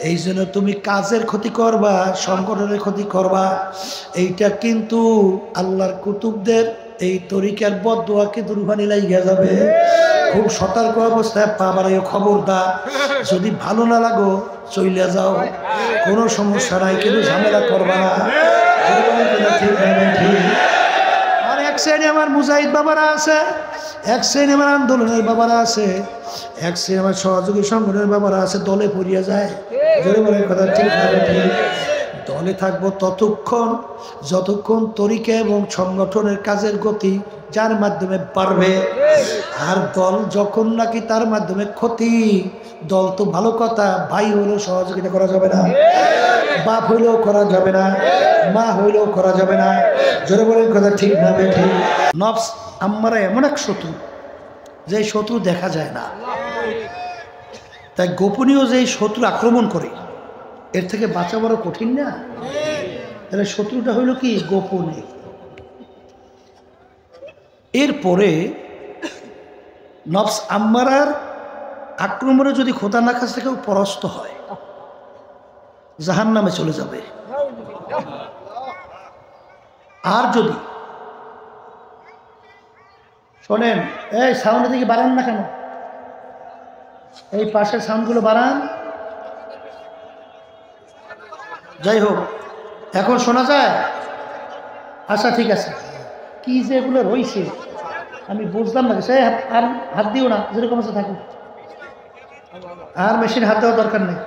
এই জন্য তুমি কাজের ক্ষতি করবা, সংগঠনের ক্ষতি করবা, এইটা কিন্তু আল্লাহর কুতুবদের এই তরিকার বদদোয়াকে দুর্বানি লাগিয়ে যাবে। খুব সতর্ক অবস্থায় পাবার খবরদার, যদি ভালো না লাগো চলে যাও, কোনো সমস্যা নাই, কিন্তু ঝামেলা করবা না। আর এক শ্রেণী আমার মুজাহিদ বাবারা আছে, এক শ্রেণী আমার আন্দোলনের বাবারা আছে, এক শ্রেণী আমার সহযোগী সংগঠনের বাবারা আছে, দলে পড়িয়া যায়। কথা ঠিক ঠিক, দলে থাকবো ততক্ষণ যতক্ষণ তরিকা এবং সংগঠনের কাজের গতি যার মাধ্যমে পারবে। আর দল যখন নাকি তার মাধ্যমে ক্ষতি, দল তো ভালো কথা, ভাই হইলেও সহযোগিতা করা যাবে না, বাপ হইলেও করা যাবে না, মা হইলেও করা যাবে না। জোরে বলেন কথা ঠিক না বেঠিক? নফস আম্মারা এমন এক শত্রু, যে শত্রু দেখা যায় না, তাই গোপনীয় যে শত্রু আক্রমণ করে, এর থেকে বাঁচা বড় কঠিন না? তাহলে শত্রুটা হইল কি? গোপনে। এরপরে নফস আম্মারার আক্রমণে যদি খোদা না কাছ থেকে পরাস্ত হয়, জাহান্নামে চলে যাবে। আর যদি শোনেন, এই সাউন্ডের দিকে বাড়ান না কেন, এই পাশের সাউন্ডগুলো বাড়ান। যাই হোক, এখন শোনা যায়? আচ্ছা ঠিক আছে। কি যে এগুলো রয়েছে আমি বুঝলাম না। সে আর হাত দিও না, যেরকম আছে থাকুক, আর মেশিন হাত দেওয়ার দরকার নেই।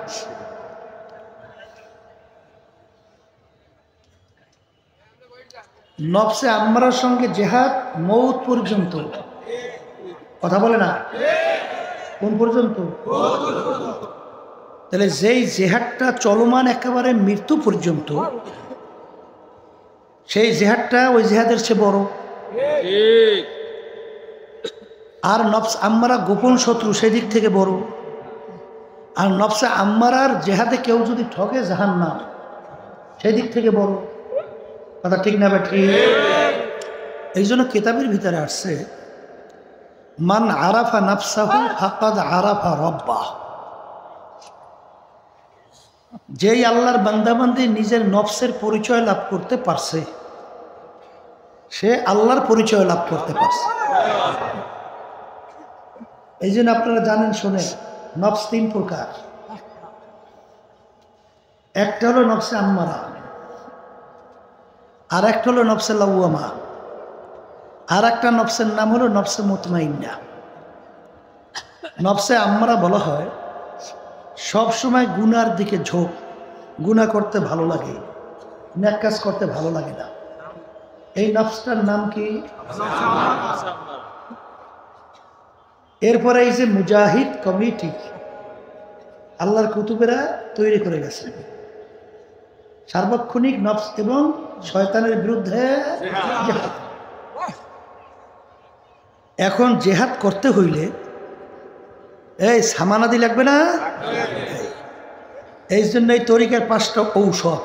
নফসে আম্মারার সঙ্গে জেহাদ মৌত পর্যন্ত। কথা বলে না? কোন পর্যন্ত? তাহলে যেই জেহাদটা চলমান একেবারে মৃত্যু পর্যন্ত, সেই জেহাদটা ওই জেহাদের চেয়ে বড়। আর নফস আম্মারা গোপন শত্রু, সেদিক থেকে বড়। আর নফসে আম্মারার জেহাদে কেউ যদি ঠকে, জাহান্নাম, সেদিক থেকে বড়। কথা ঠিক না ঠিক? এই জন্য কিতাবের ভিতরে আসছে, মান আরাফা নাফসাহু ফাকাদ আরাফা রাব্বাহ। যেই আল্লাহর বান্দাবান্দি নিজের নফসের পরিচয় লাভ করতে পারছে, সে আল্লাহর পরিচয় লাভ করতে পারছে। এই জন্য আপনারা জানেন, শোনেন, নফস তিন প্রকার। একটা হলো নফসে আম্মারা, আর একটা হলো নফসে লাওয়ামা, আর একটা নফসের নাম হলো নফসে মুতমাইন্না। নফসে আম্মারা বলা হয় সব সময় গুনার দিকে ঝোঁক, গুনাহ করতে ভালো লাগে, নেক কাজ করতে ভালো লাগে না। এই নফসটার নাম কি? এরপরে এই যে মুজাহিদ কমিটি আল্লাহর কুতুবেরা তৈরি করে গেছে, সার্বক্ষণিক নফস এবং শয়তানের বিরুদ্ধে জেহাদ। এখন জেহাদ করতে হইলে এই সামানাদি লাগবে না? এই জন্য এই তরিকার 5টা ঔষধ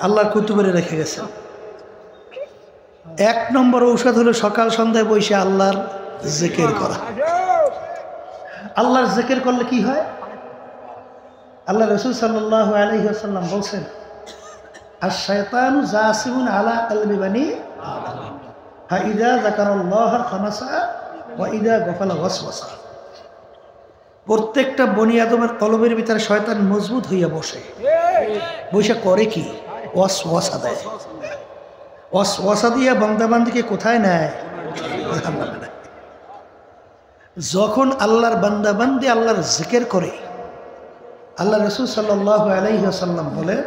আল্লাহর কুতুবেরা রেখে গেছেন। এক নম্বর ঔষধ হলো সকাল সন্ধ্যায় বসে আল্লাহর জিকির করা। আল্লাহর জিকির করলে কি হয়? আল্লাহ রাসূল সাল্লাল্লাহু আলাইহি ওয়াসাল্লাম বলছেন, আশ-শায়তানু জাসিমুন আলা কলবি বানি আদম ফাইদা যাকারাল্লাহ খামাসা ওয়া ইদা গাফালা ওয়াসওয়াসা। প্রত্যেকটা বনি আদমের কলবের ভিতরে শয়তান মজবুত হইয়া বসে। বসে করে কি? ওয়াসওয়াসা দেয়। ওয়াসওয়াসা দিয়া বান্দাবান্দিকে কোথায় নেয়? যখন আল্লাহর বান্দাবান্দি আল্লাহর জিকির করে, আল্লাহ রাসূল সাল্লাল্লাহু আলাইহি ওয়াসাল্লাম বলে,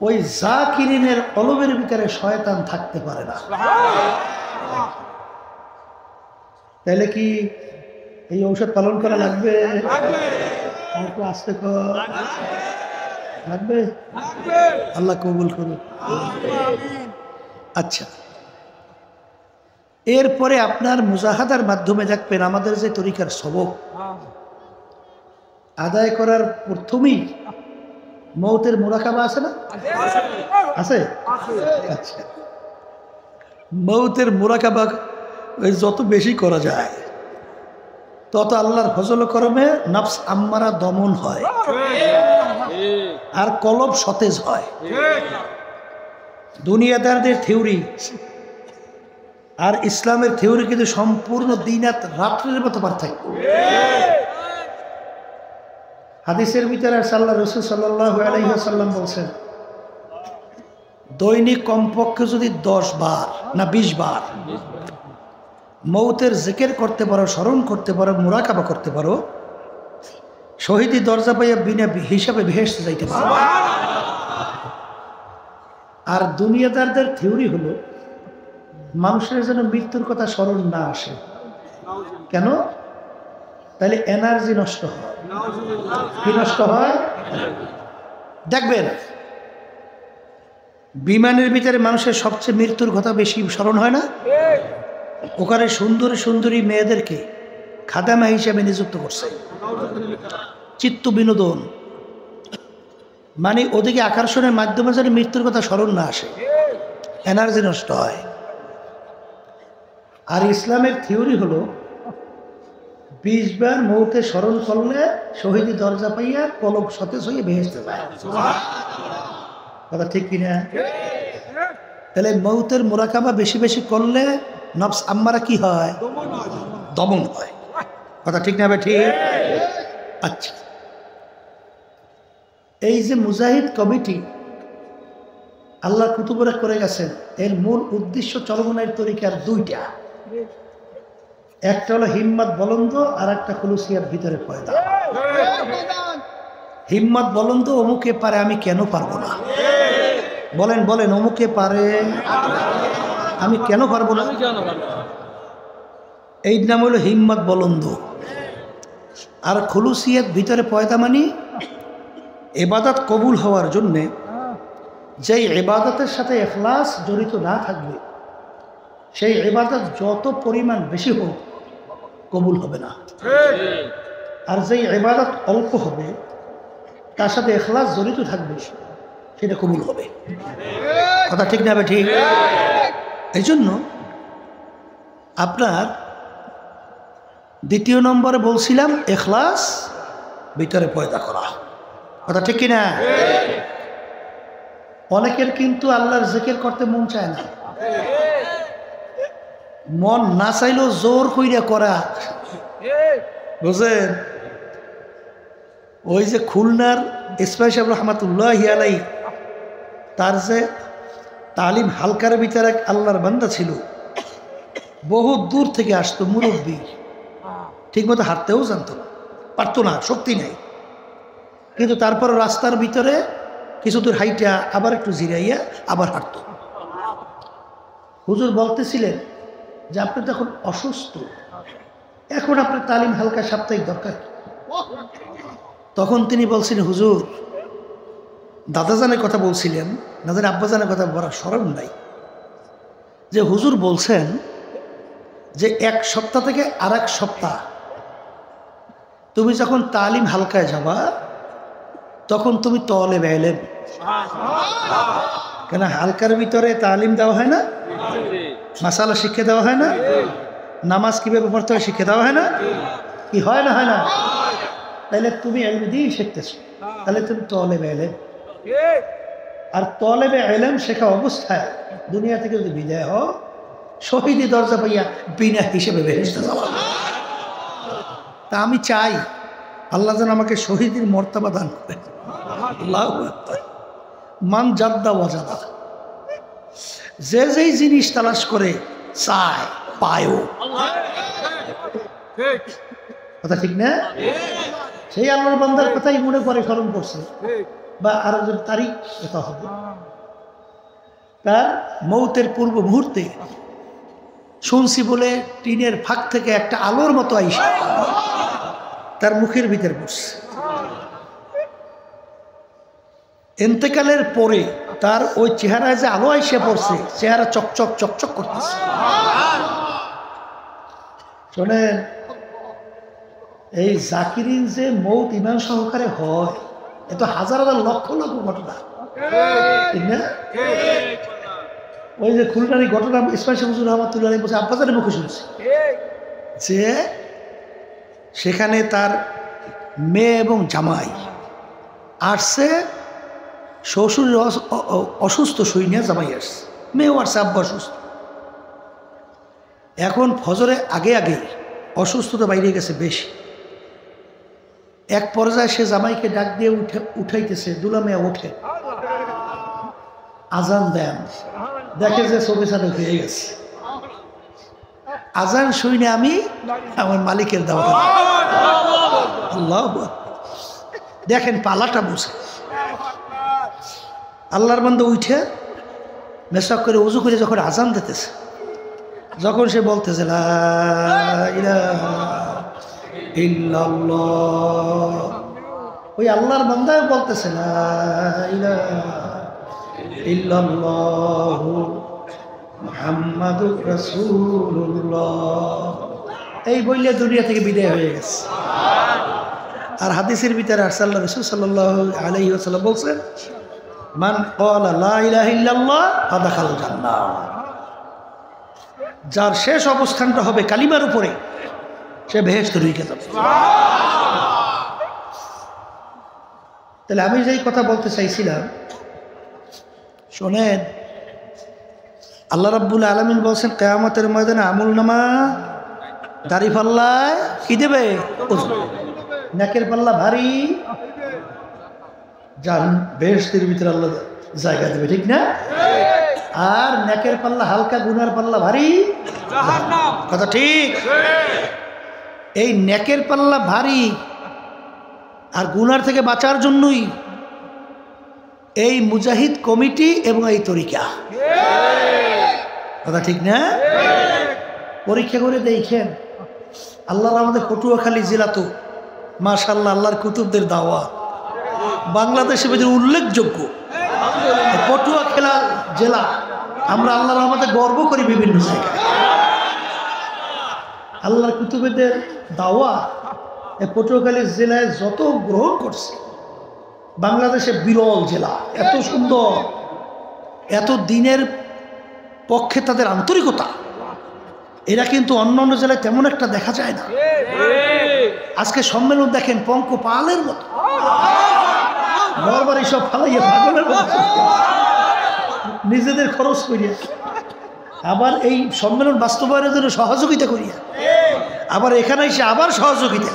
ওই জাকিরিনের কলবের ভিতরে শয়তান থাকতে পারে না। তাহলে কি এই ঔষধ পালন করা লাগবে? একটু আস্তে লাগবে। আল্লাহ কবুল করুন। আচ্ছা, এরপরে আপনার মুজাহাদার মাধ্যমে দেখবেন আমাদের যে তরিকার সবক আদায় করার প্রথমেই মৌতের মুরাকাবা আছে না? আছে। আচ্ছা, মৌতের মুরাকাবা যত বেশি করা যায় তত আল্লাহর ফজল করমে নফস আম্মারা দমন হয় আর কলব সতেজ হয়। দুনিয়াদারদের থিওরি আর ইসলামের থিওরি কিন্তু সম্পূর্ণ দিনাত রাত্রের মতো পার্থক্য। হাদিসের ভিতরে আল্লাহ রাসূল সাল্লাল্লাহু আলাইহি ওয়াসাল্লাম বলছেন, দৈনিক কমপক্ষে যদি 10 বার না 20 বার মৌতের জিকির করতে পারো, স্মরণ করতে পারো, মুরাকাবা করতে পারো, শহীদি দরজা পাইয়া বিনা হিসাবে বেহেশতে যাইতে পারো। আর দুনিয়াদারদের থিওরি হলো মানুষের যেন মৃত্যুর কথা স্মরণ না আসে। কেন? তাহলে এনার্জি নষ্ট হয়। কি নষ্ট হয়? দেখবেন বিমানের ভিতরে মানুষের সবচেয়ে মৃত্যুর কথা বেশি স্মরণ হয় না? ওখানে সুন্দরী সুন্দরী মেয়েদেরকে খাদামা হিসেবে নিযুক্ত করছে, চিত্ত বিনোদন, মানে ওদিকে আকর্ষণের মাধ্যমে যেন মৃত্যুর কথা স্মরণ না আসে, এনার্জি নষ্ট হয়। আর ইসলামের থিওরি হলো 20 বার মৌতে স্মরণ করলে শহীদি দরজা পাইয়া কলব সতেজ হয়ে বেহেশতে যায়। কথা ঠিক কিনা? তাহলে মৌতের মুরাকাবা বেশি বেশি করলে নফস আম্মারা কি হয়? দমন হয়। কথা ঠিক না? ঠিক। আচ্ছা, এই যে মুজাহিদ কমিটি আল্লাহ কুতুবরা করে গেছেন, এর মূল উদ্দেশ্য চলমনের তরিকার দুইটা। একটা হলো হিম্মত বলন্দ, আর একটা খুলুসিয়ার ভিতরে পয়দা। হিম্মত বলন্দ, অমুকে পারে আমি কেন পারবো না? বলেন বলেন, অমুকে পারে আমি কেন পারবো না? এই নাম হলো হিম্মত বলন্দ। আর খুলুসিয়াত ভিতরে পয়দা মানি ইবাদত কবুল হওয়ার জন্যে যেই ইবাদতের সাথে ইখলাস জড়িত না থাকবে, সেই ইবাদত যত পরিমাণ বেশি হোক কবুল হবে না। আর যেই ইবাদত অল্প হবে তার সাথে ইখলাস জড়িত থাকবে, সেটা কবুল হবে। কথা ঠিক না? ঠিক। এই জন্য আপনার দ্বিতীয় নম্বরে বলছিলাম ইখলাস ভিতরে পয়দা করা। কথা ঠিক কিনা? অনেকের কিন্তু আল্লাহর জিকির করতে মন চায় না, মন না চাইলেও জোর কইরা করা, বুঝলেন? ওই যে খুলনার ইসমাইল সাহেব রহমাতুল্লাহি আলাইহি, তার যে তালিম হালকার ভিতরে এক আল্লাহর বান্দা ছিল, বহু দূর থেকে আসতো, মুরব্বী, ঠিক মতো হাঁটতেও জানতো না, পারতো না, শক্তি নেই, কিন্তু তারপর রাস্তার ভিতরে কিছু দূর হাইটা আবার একটু জিরাইয়া আবার হাঁটতো। হুজুর বলতেছিলেন যে আপনি তো এখন অসুস্থ, এখন আপনার তালিম হালকা সাপ্তাহিক দরকার। তখন তিনি বলছিলেন, হুজুর দাদাজানের কথা বলছিলেন, না জানি আব্বাজানের কথা বলার স্মরণ নাই, যে হুজুর বলছেন যে 1 সপ্তাহ থেকে আর 1 সপ্তাহ তুমি যখন তালিম হালকায় যাবা তখন তুমি তলেব ইলম। কেন হালকার ভিতরে তালিম দেওয়া হয় না, মাসালা শিক্ষা দেওয়া হয় না, নামাজ কিভাবে পড়তে হয় শিক্ষা দেওয়া হয় না, কি হয় না, হয় না? তাহলে তুমি এলম দিয়েই শিখতেছো, তাহলে তুমি তলেবে এলেম। আর তলেবে এলেম শেখা অবস্থায় দুনিয়া থেকে যদি বিদায় হও, শহীদি দরজা পাইয়া বিনা হিসেবে বেহেশতে যাওয়া। তা আমি চাই আল্লাহ যেন আমাকে শহীদের মর্তবা দান করে। আল্লাহু আকবার। মান জাদ্দা ওয়াজাদা, যে যেই জিনিস তালাশ করে চায় পায়ও, কথা ঠিক না? সেই আল্লাহর বান্দার কথাই মনে করে স্মরণ করছে, বা আরো যে তারিখ কথা হবে, তার মৌতের পূর্ব মুহূর্তে শুনছি বলে টিনের ফাঁক থেকে একটা আলোর মতো আইসা তার মুখের ভিতরে পড়ছে। ইন্তেকালের পরে তার ওই চেহারায় যে আলো আইসা পড়ছে, চেহারা চকচক চকচক করতেছে। শোনেন, এই জাকিরিন যে মৌত ইমান সহকারে হয়, এত হাজার হাজার লক্ষ লক্ষ ঘটনা, ঠিক না? ওই যে খুলনার ঘটনা ইসমাইল শামসুর রহমাতুল্লাহ বলছে, আব্বাজানের মুখে শুনছি যে সেখানে তার মেয়ে এবং জামাই আসছে, শ্বশুরের অসুস্থ শুইনিয়া জামাই আসছে, মেয়েও আসছে, আব্বা অসুস্থ। এখন ফজরে আগে আগে অসুস্থতা বাইরে গেছে বেশি। এক পর্যায়ে সে জামাইকে ডাক দিয়ে উঠাইতেছে, দুলা মেয়ে ওঠে, আজান দেন, দেখে যে চোখে চাঁদে হয়ে গেছে। আজান শুনে আমি আমার মালিকের দাওয়াত। আল্লাহু আকবার। দেখেন পালাটা বুঝে। আল্লাহর বান্দা উঠে মেশাক করে উজু করে যখন আজান দিতেছে, যখন সে বলতেছে লা ইলাহা ইল্লাল্লাহ, ওই আল্লাহর বান্দা বলতেছে লা ইলাহা ইল্লাল্লাহু মুহাম্মাদুর রাসূলুল্লাহ, এই বললে দুনিয়া থেকে বিদায় হয়ে গেছে। আর হাদিসের ভিতরে আল্লাহ রাসূল সাল্লাল্লাহু আলাইহি ওয়াসাল্লাম বলছেন, মান ক্বালা লা ইলাহা ইল্লাল্লাহ ফাদাখাল জান্নাহ, যার শেষ অবস্থানটা হবে কালিমার উপরে, সে বেহেশতে ঢুকে যাবে। তাহলে আমি যেই কথা বলতে চাইছিলাম, শোনেন, আল্লাহ রাব্বুল আলামিন বলছেন কিয়ামতের ময়দানে আমল নামা দাড়ি পাল্লায় কি দেবে? নেকের পাল্লা ভারী, যান বেহেশতের ভিতরে আল্লাহ জায়গা দেবে, ঠিক না? আর নেকের পাল্লা হালকা, গুনার পাল্লা ভারী, কথা ঠিক? এই নেকের পাল্লা ভারী আর গুনার থেকে বাঁচার জন্যই এই মুজাহিদ কমিটি এবং এই তরিকা, কথা ঠিক না? পরীক্ষা করে দেখেন, আল্লাহর আমাদের পটুয়াখালী জেলা তো মাশাআল্লাহ আল্লাহর কুতুবদের দাওয়া বাংলাদেশে উল্লেখযোগ্য। পটুয়াখালী জেলা আমরা আল্লাহর আমাদের গর্ব করি বিভিন্ন জায়গায়। আল্লাহর কুতুবদের দাওয়া পটুয়াখালী জেলায় যত গ্রহণ করছে, বাংলাদেশে বিরল জেলা, এত সুন্দর, এত দিনের পক্ষে তাদের আন্তরিকতা, এরা কিন্তু অন্য অন্য জেলায় তেমন একটা দেখা যায় না। আজকে সম্মেলন দেখেন পঙ্ক পালের মতো, ঘরবাড়ি সব ফালাইয়া পাগলের মতো নিজেদের খরচ করিয়া, আবার এই সম্মেলন বাস্তবায়নের জন্য সহযোগিতা করিয়া, আবার এখানে এসে আবার সহযোগিতা।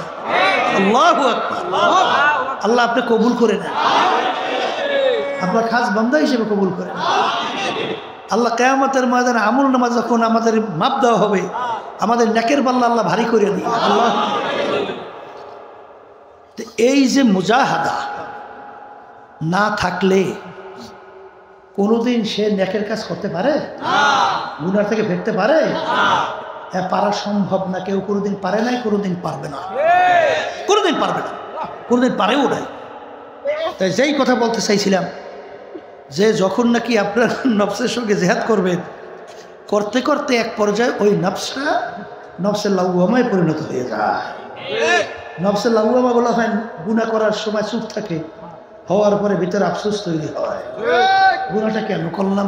আল্লাহু আকবার। আল্লাহ আপনি কবুল করে নেন, আপনার খাস বান্দা হিসেবে কবুল করে নেন। আল্লাহ কিয়ামতের ময়দানে আমল নামা যখন আমাদের মাপ দেওয়া হবে, আমাদের নেকের পাল্লা আল্লাহ ভারী করে দিই। আল্লাহ, এই যে মুজাহাদা না থাকলে কোনোদিন সে নেকের কাজ করতে পারে? গুনার থেকে ফিরতে পারে? পারা সম্ভব না। কেউ কোনোদিন পারে নাই, কোনোদিন পারবে না, কোনোদিন পারবে না, কোনোদিন পারেও নাই। তাই যেই কথা বলতে চাইছিলাম, যে যখন নাকি আপনার নফসের সঙ্গে জেহাদ করবেন, করতে করতে এক পর্যায়ে ওই নফসটা নফসের লাউয়ামায় পরিণত হয়ে যায়। নফসের লাউয়ামা বলা হয় গুনাহ করার সময় চুপ থাকে, হওয়ার পরে ভিতরে আফসোস তৈরি হয়, গুনাহটা কেন করলাম,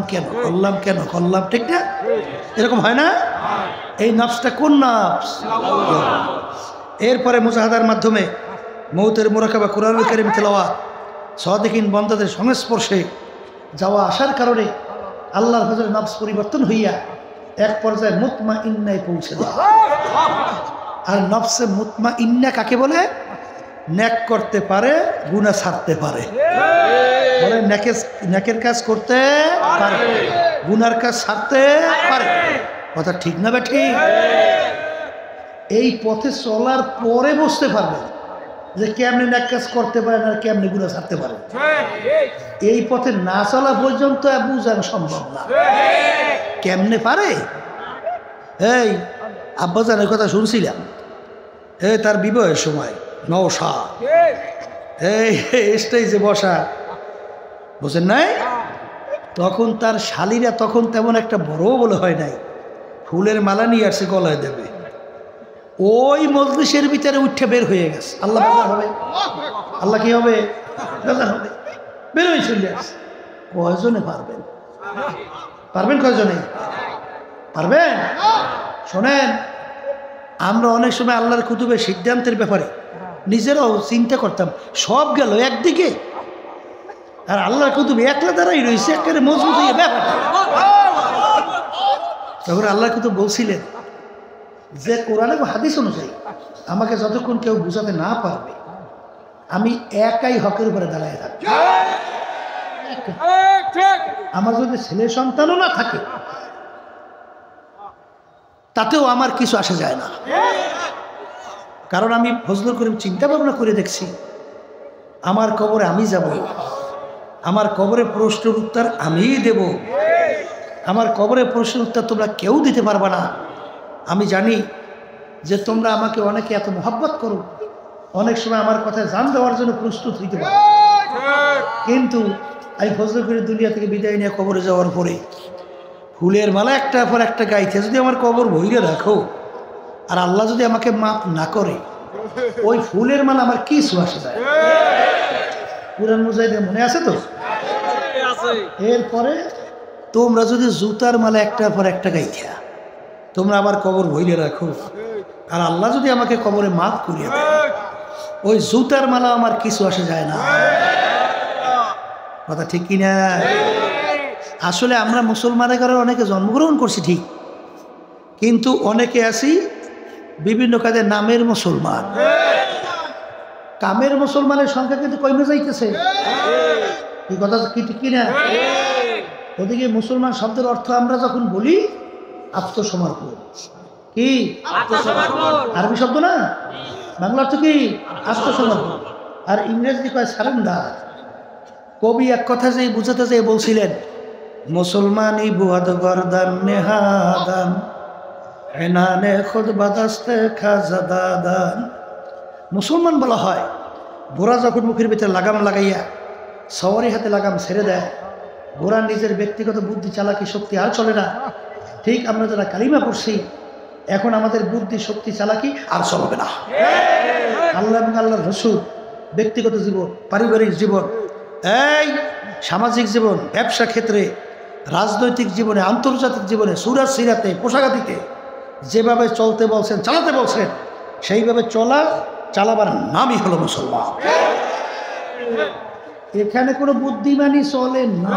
করলাম, ঠিক না? এরকম হয় না? এই নফসটা কোন নফস? এরপরে মুজাহাদার মাধ্যমে মৌতের মুরাকাবা, কুরআনুল কারীম তেলাওয়াত, সাদিকিন বান্দাদের সংস্পর্শে যাওয়া আসার কারণে আল্লাহর ফজলে নফস পরিবর্তন হইয়া এক পর্যায়ে মুতমাইন্নায় পৌঁছে দেয়। আর নফসে মুতমাইন্না কাকে বলে? নেক করতে পারে, গুনাহ ছাড়তে পারে। বলে নেকের কাজ করতে পারে, গুনার কাজ ছাড়তে পারে। কথা ঠিক না ঠিক? এই পথে চলার পরে বুঝতে পারবেন যে কেমনে নেক কাজ করতে পারেন আর কেমনে গুনাহ ছাড়তে পারেন। এই পথে না চলা পর্যন্ত বুঝানো সম্ভব না। কেমনে পারে? এই আব্বাজানের কথা শুনছিলাম, তার বিবাহের সময় নওশা এই স্টেজে বসা, বুঝেন নাই? তখন তার শালীরা তখন তেমন একটা বড় বলে হয় নাই, ফুলের মালা নিয়ে আসছে গলায় দেবে। ওই মজলিসের ভিতরে উঠে বের হয়ে গেছে। আল্লাহ বেজার হবে, আল্লাহ কি হবে? বেজার হবে। বের হয়ে চলে আসছে। কয়জনে পারবেন? পারবেন কয়জনে? পারবেন? শোনেন, আমরা অনেক সময় আল্লাহর কুতুবের সিদ্ধান্তের ব্যাপারে নিজেরাও চিন্তা করতাম, সব গেল একদিকে, আর আল্লাহর কুতুব একলা দ্বারাই রয়েছে একেবারে মজবুত হয়ে ব্যাপারটা। তখন আল্লাহর কুতুব বলছিলেন যে কোরআন এবং হাদিস অনুযায়ী আমাকে যতক্ষণ কেউ বুঝাতে না পারবে, আমি একাই হকের উপরে দাঁড়ায় থাকবো। আমার যদি ছেলে সন্তানও না থাকে তাতেও আমার কিছু আসে যায় না, কারণ আমি ফজলুল করিম চিন্তা ভাবনা করে দেখছি, আমার কবরে আমি যাব, আমার কবরে প্রশ্নের উত্তর আমিই দেব, আমার কবরে প্রশ্নের উত্তর তোমরা কেউ দিতে পারবে না। আমি জানি যে তোমরা আমাকে অনেকে এত মহব্বত করো, অনেক সময় আমার কথায় জান দেওয়ার জন্য প্রস্তুত হইতে পারো, কিন্তু আমি ফজলুল করিম দুনিয়া থেকে বিদায় নিয়ে কবরে যাওয়ার পরে ফুলের মালা একটার পর একটা গাইতে যদি আমার কবর ভইরে রাখো, আর আল্লাহ যদি আমাকে মাফ না করে, ওই ফুলের মালা আমার কিছু আসে যায়। কুরআন মুজাহিদে মনে আছে তো? এরপরে তোমরা যদি জুতার মালা একটার পর একটা গাইথা তোমরা আবার কবর ভইরে রাখো, আর আল্লাহ যদি আমাকে কবরে মাফ করিয়ে দেয়, ওই জুতার মালা আমার কিছু আসে যায় না। কথা ঠিক কিনা? আসলে আমরা মুসলমানের ঘরে অনেকে জন্মগ্রহণ করছি ঠিক, কিন্তু অনেকে আছি বিভিন্ন কাজে নামের মুসলমান, কামের মুসলমানের সংখ্যা কিন্তু কমে যাইতেছে। এই কথা কি ঠিক কিনা? ওদিকে মুসলমান শব্দের অর্থ আমরা যখন বলি আত্মসমর্পণ, কি আরবি শব্দ না, বাংলা অর্থ কি? আত্মসমর্পণ। আর ইংরেজি কয় সারেন্ডার। কবি এক কথা যে বুঝাতে যেয়ে বলছিলেন, মুসলমানি বুয়াদ গর্দান নেহাদান এনানে খুদ বাদাস্তে খাজাদাদান। মুসলমান বলা হয় ঘোড়া যখন মুখের ভিতরে লাগাম লাগাইয়া সওয়ারি হাতে লাগাম ছেড়ে দেয়, ঘোড়ার নিজের ব্যক্তিগত বুদ্ধি চালাকি শক্তি আর চলে না। ঠিক আমরা যারা কালিমা পড়ছি, এখন আমাদের বুদ্ধি শক্তি চালাকি আর চলবে না। আল্লাহ এবং আল্লাহর রাসূল ব্যক্তিগত জীবন, পারিবারিক জীবন, এই সামাজিক জীবন, ব্যবসা ক্ষেত্রে, রাজনৈতিক জীবনে, আন্তর্জাতিক জীবনে, সুরাত সিরাতে, পোশাকাদিতে যেভাবে চলতে বলছেন, চালাতে বলছেন, সেইভাবে চালাবার নামই হলো মুসলমান। এখানে কোনো বুদ্ধিমানী চলে না।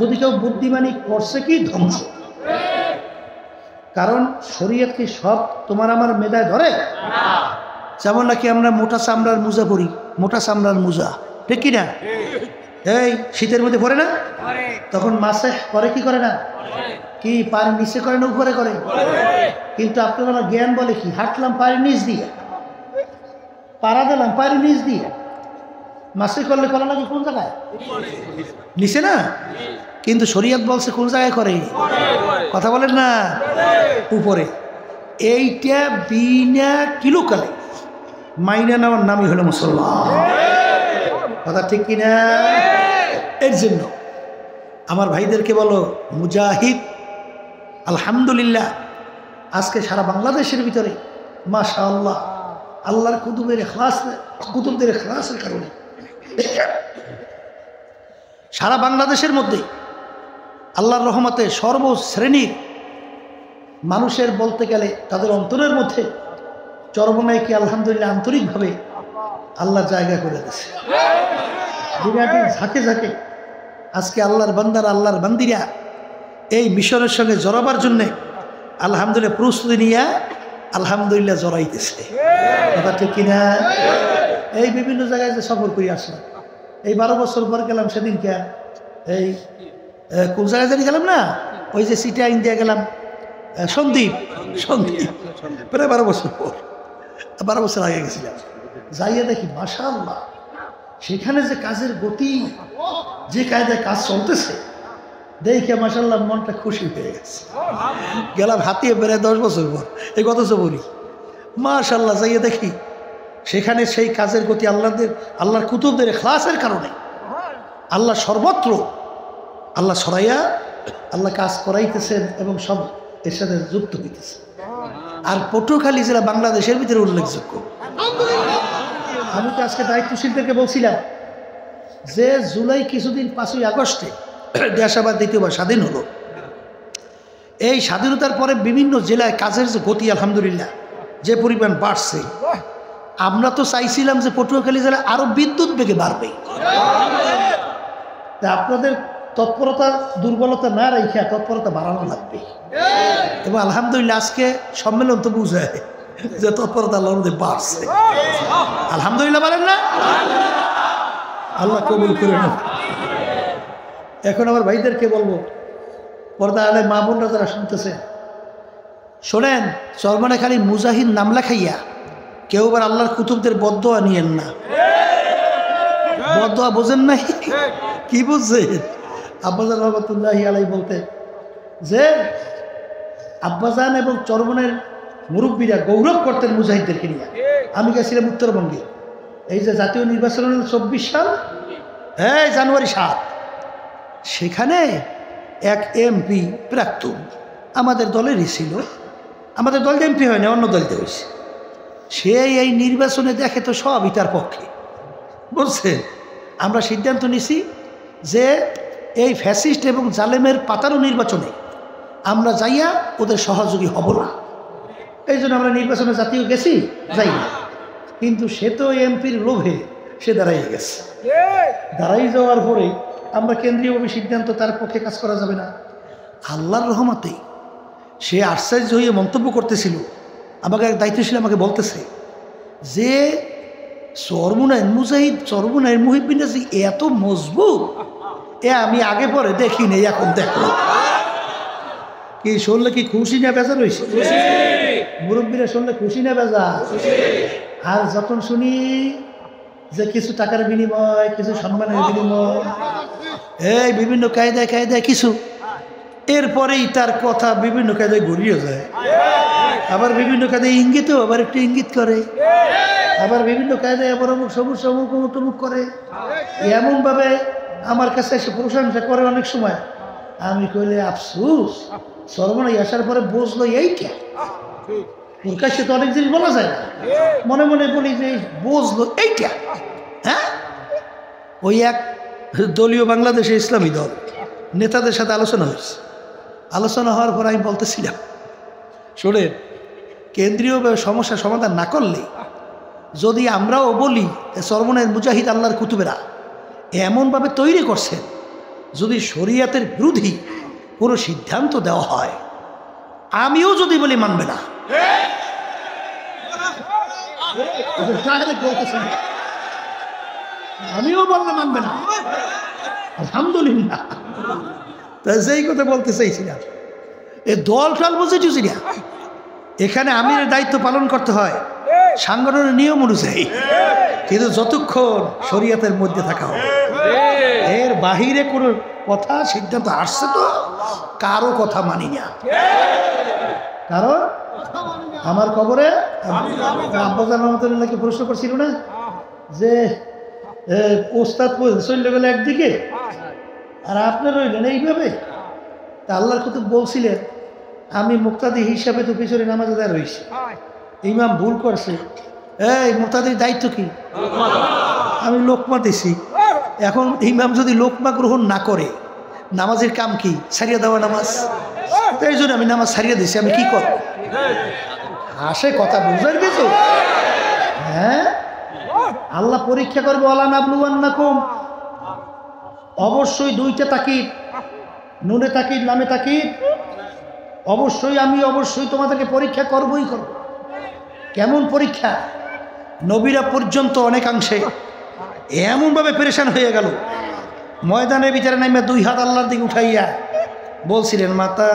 যদি কেউ বুদ্ধিমানী করছে কি ধ্বংস। কারণ শরীয়ত কি সব তোমার আমার মেধায় ধরে? যেমন নাকি আমরা মোটা চামড়ার মোজা পরি, মোটা চামড়ার মোজা, ঠিক কিনা? এই শীতের মধ্যে পরে না, তখন মাসে করে কি করে না, কি পায়ের নিচে করে না উপরে করে? কিন্তু আপনারা জ্ঞান বলে কি, হাঁটলাম পায়ের নিচ দিয়ে, পাড়া দিলাম পায়ের নিচ দিয়ে, মাসে করলে করা লাগে কোন জায়গায়? নিচে না। কিন্তু শরীয়ত বলছে কোন জায়গায় করে? কথা বলেন না, উপরে। এইটা বিনা কিলোকালে মাইনা নেওয়ার নামই হলো মুসলমান। কথা ঠিক কিনা? এর জন্য আমার ভাইদেরকে বলো মুজাহিদ। আলহামদুলিল্লাহ আজকে সারা বাংলাদেশের ভিতরে মাশাআল্লাহ আল্লাহর কুতুবদের ইখলাসের কারণে সারা বাংলাদেশের মধ্যে আল্লাহর রহমতে সর্বশ্রেণীর মানুষের বলতে গেলে তাদের অন্তরের মধ্যে চরমনাইকে আলহামদুলিল্লাহ আন্তরিকভাবে আল্লাহ জায়গা করে দিয়েছে। দুনিয়াটির ঝাঁকে ঝাঁকে আজকে আল্লাহর বান্দারা আল্লাহর বান্দিরা এই মিশনের সঙ্গে জড়াবার জন্যে আলহামদুলিল্লাহ প্রস্তুতি নিয়ে আলহামদুলিল্লাহ জড়াইতেছে। কথা ঠিক কিনা? এই বিভিন্ন জায়গায় যে সফর করে আসলাম, এই 12 বছর পর গেলাম সেদিনকে, এই কোন জায়গায় জানি গেলাম না, ওই যে সিটি আইন দিয়ে গেলাম সন্দীপ প্রায় 12 বছর পর, 12 বছর আগে গেছিলাম। যাইয়া দেখি মাশাআল্লাহ সেখানে যে কাজের গতি, যে কায়দায় কাজ চলতেছে দেখে মাশাআল্লাহ মনটা খুশি হয়ে গেছে। গেলাম হাতিয়ে প্রায় 10 বছর পর, এই গত বলি মাশাআল্লাহ যাইয়া দেখি সেখানে সেই কাজের গতি আল্লাহর কুতুবদের ইখলাসের কারণে আল্লাহ সর্বত্র আল্লাহ ছড়াইয়া আল্লাহ কাজ করাইতেছেন এবং সব এর সাথে যুক্ত হইতেছে। আর পটুয়াখালী জেলা বাংলাদেশের ভিতরে উল্লেখযোগ্য। আমি তো আজকে দায়িত্বশীলদেরকে বলছিলাম যে জুলাই কিছুদিন 5ই আগস্টে দেশ আবার দ্বিতীয়বার স্বাধীন হলো। এই স্বাধীনতার পরে বিভিন্ন জেলায় কাজের যে গতি আলহামদুলিল্লাহ যে পরিমাণ বাড়ছে, আমরা তো চাইছিলাম যে পটুয়াখালী জেলা আরো বিদ্যুৎ বেগে বাড়বে। আপনাদের তৎপরতা দুর্বলতা না রেখে তৎপরতা বাড়ানো লাগবে। এবং আলহামদুলিল্লাহ আজকে সম্মেলন তো বুঝায় যে তৎপরতা আল্লাহর মধ্যে বাড়ছে। আলহামদুলিল্লাহ বলেন না? আল্লাহ কবুল করে না। এখন আমার ভাইদেরকে বলবো, পর্দা আলে মা বোনরা যারা শুনতেছে শোনেন, চরমনে খালি মুজাহিদ নাম লেখাইয়া কেউ আবার আল্লাহর কুতুবদের বদদোয়া নিয়েন না। বদদোয়া বোঝেন নাই? কি বুঝছেন? আব্বাজান রহমতুল্লাহি আলাইহি বলতেন যে আব্বাজান এবং চরমনের মুরব্বীরা গৌরব করতেন মুজাহিদদেরকে নিয়ে। আমি গেছিলাম উত্তরবঙ্গে, এই যে জাতীয় নির্বাচন 24 সাল, এই জানুয়ারি 7, সেখানে এক এমপি প্রাক্তন আমাদের দলেরই ছিল, আমাদের দল এমপি হয় না, অন্য দলতে হয়েছে। সে এই নির্বাচনে দেখে তো সবই তার পক্ষে বলছে। আমরা সিদ্ধান্ত নিছি যে এই ফ্যাসিস্ট এবং জালেমের পাতানো নির্বাচনে আমরা যাইয়া ওদের সহযোগী হব না। এই জন্য আমরা নির্বাচনে জাতীয় গেছি, যাই না। কিন্তু সে তো এমপির লোভে সে দাঁড়াই গেছে। দাঁড়াই যাওয়ার পরে আমরা কেন্দ্রীয়ভাবে সিদ্ধান্ত তার পক্ষে কাজ করা যাবে না। আল্লাহর রহমতে সে আশ্চর্য হয়ে মন্তব্য করতেছিল। আমাকে এক দায়িত্বশীল আমাকে বলতেছে যে চরমুনাইর মুজাহিদ, চরমুনাইর মুহিবিন যে এত মজবুত, আমি আগে পরে দেখি নেই, এখন দেখলাম। কি শুনলে কি খুশি না বেজা রয়েছে? মুরব্বীরা শুনলে খুশি না বেজা? আর যখন শুনি যে কিছু টাকার বিনিময়, কিছু সম্মানের বিনিময়, এই বিভিন্ন কায়দায় কায়দায় কিছু, এরপরেই তার কথা বিভিন্ন কায়দায় ঘুরিয়ে যায়। আবার বিভিন্ন কায়দায় ইঙ্গিতেও আবার একটু ইঙ্গিত করে, আবার বিভিন্ন কায়দায় আবার অমুক সবুজ অমুক অমুক তমুক করে। এমনভাবে আমার কাছে এসে প্রশংসা করে অনেক সময়। আমি কইলে আফসুস, সর্বনাই আসার পরে বুঝলো এইটা। ওর কাছে তো অনেক জিনিস বলা যায় না, মনে মনে বলি যে বুঝলো এইটা। হ্যাঁ, ওই এক দলীয় বাংলাদেশের ইসলামী দল নেতাদের সাথে আলোচনা হয়েছে। আলোচনা হওয়ার পর আমি বলতেছিলাম, শোনেন, কেন্দ্রীয়ভাবে সমস্যা সমাধান না করলে যদি আমরাও বলি চরমনের মুজাহিদ আল্লাহর কুতুবেরা এমনভাবে তৈরি করছেন, যদি শরিয়াতের বিরোধী কোনো সিদ্ধান্ত দেওয়া হয়, আমিও যদি বলি মানবে না। আমিও বললে মানবে না। আলহামদুলিল্লাহ, তাই যেই কথা বলতে চাইছিলাম, এ দল টল বুঝেছি না, এখানে আমির দায়িত্ব পালন করতে হয় সাংগঠনের নিয়ম অনুযায়ী, কিন্তু যতক্ষণ শরিয়াতের মধ্যে থাকা হবে, এর বাহিরে কোনো কথা সিদ্ধান্ত আসছে তো কারো কথা মানি না। কারণ আমার খবরে আব্বাজান রহমতুল্লাহকে প্রশ্ন করছিল না যে ওস্তাদ চলে গেলে একদিকে আর আপনার রইলেন এইভাবে। তা আল্লাহর কুতুব বলছিলেন, আমি মুক্তাদি হিসাবে তো পিছনে নামাজ আদায় রয়েছি, ইমাম ভুল করছে, এই মুক্তাদির দায়িত্ব কি? আমি লোকমা দিছি। এখন ইমাম যদি লোকমা গ্রহণ না করে নামাজের কাম কি? ছাড়িয়ে দেওয়া নামাজ। এই জন্য আমি নামাজ ছাড়িয়ে দিছি, আমি কি করব? আসে কথা বুঝার কিছু। হ্যাঁ, আল্লাহ পরীক্ষা করবে, ওয়ালা নাবলুওয়ান্নাকুম, অবশ্যই দুইটা তাকিদ, নুনে তাকিদ লামে তাকিদ, অবশ্যই আমি অবশ্যই তোমাদেরকে পরীক্ষা করবই করব। কেমন পরীক্ষা? নবীরা পর্যন্ত অনেকাংশে এমনভাবে পেরেশান হয়ে গেল, ময়দানের ভিতরে নামে দুই হাত আল্লাহর দিকে উঠাইয়া বলছিলেন, মাতা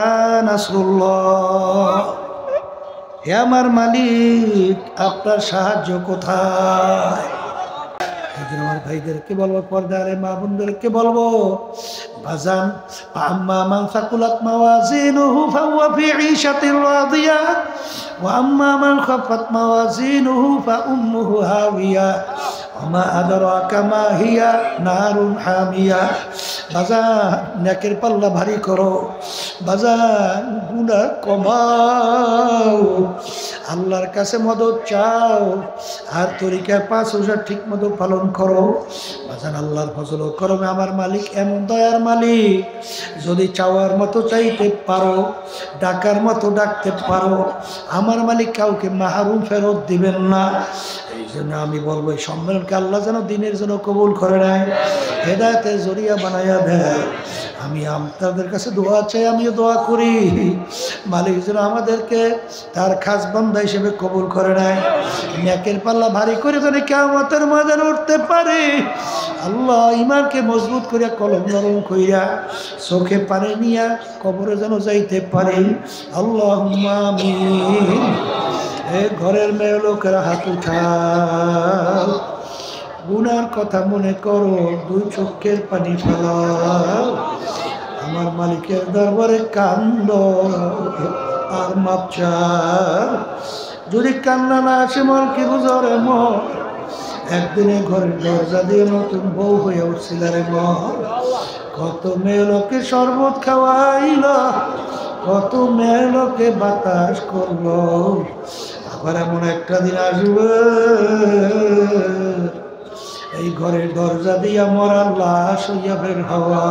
নাসরুল্লাহ, হে আমার মালিক আপনার সাহায্য কোথায়? আমার ভাইদেরকে বলবো, পর্দারে মা বোনদেরকে বলবো, বাজান আম্মা মান সাকুলাত মাওয়াজিনুহু ফাহুয়া ফি ঈশাতির রাদিয়া ওয়া আম্মা মান খাফাত মাওয়াজিনুহু ফা উম্মুহু হাওিয়া ওয়া মা আদরাকা মা হিয়া নারুন হামিয়া। বাজান নেকের পাল্লা ভারী করো, বাজান গুনাহ কমাও, আল্লাহর কাছে মদদ চাও, আর তরিকা 5 রোজা ঠিক মতো পালন করো। বাজান আল্লাহর ফজল ও করমে আমার মালিক এমন দয়ার মালিক, যদি চাওয়ার মতো চাইতে পারো, ডাকার মতো ডাকতে পারো, আমার মালিক কাউকে মাহরুম ফেরত দিবেন না। এই জন্য আমি বলবো, এই সম্মেলনকে আল্লাহ যেন দিনের জন্য কবুল করে নেয়, হেদায়েতের জরিয়া বানাইয়া দেয়। আমি আপনাদের কাছে দোয়া চাই, আমিও দোয়া করি, মালিক যেন আমাদেরকে তার খাস বান্দা হিসেবে কবুল করে নেয়, নেকের পাল্লা ভারী করে যেন কিয়ামতের ময়দানে উঠতে পারে। আল্লাহ ইমানকে মজবুত করিয়া, কলম নরম কইরা, চোখে পানি নিয়া কবরে যেন যাইতে পারে। আল্লাহুম্মা আমিন। ঘরের মেয়ে লোকেরা হাত উঠাও, গুনার কথা মনে করো, 2 চোখের পানি ফেলাও, আমার মালিকের দরবারে কান্দ আর মাপ চাও। যদি কান্না না আসে, মন কি বুঝরে মন, একদিনে ঘরের দরজা দিয়ে নতুন বউ হয়ে উঠছিল রে মন। কত মেয়ে লোকে শরবত খাওয়াইল, কত মেয়ে লোকে বাতাস করলো, আবার এমন একটা দিন আসবে এই ঘরের দরজা দিয়া মরার লাশ হইয়া বের হওয়া।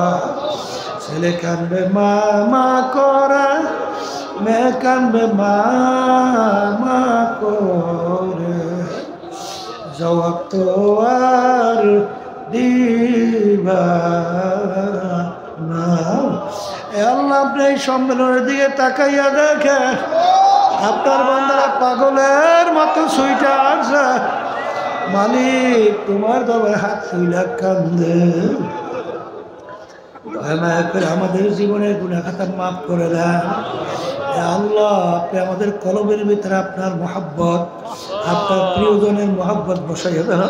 ছেলে কানবে মা মা করা, মেয়ে কানবে মা মা করে, জবাব তো আর দিবা না। আল্লাহ আপনি এই সম্মেলনের দিকে তাকাইয়া দেখে, আপনার বান্দারা পাগলের মতো সুইটা আসে, মালিক তোমার দরবারে হাত তুইলা কান্দে, দয়া করে আমাদের জীবনের গুনাহ খাতা মাফ করে দেন। আল্লাহ আপনি আমাদের কলবের ভিতরে আপনার মহব্বত, আপনার প্রিয়জনের মহব্বত বসাইয়া দেন।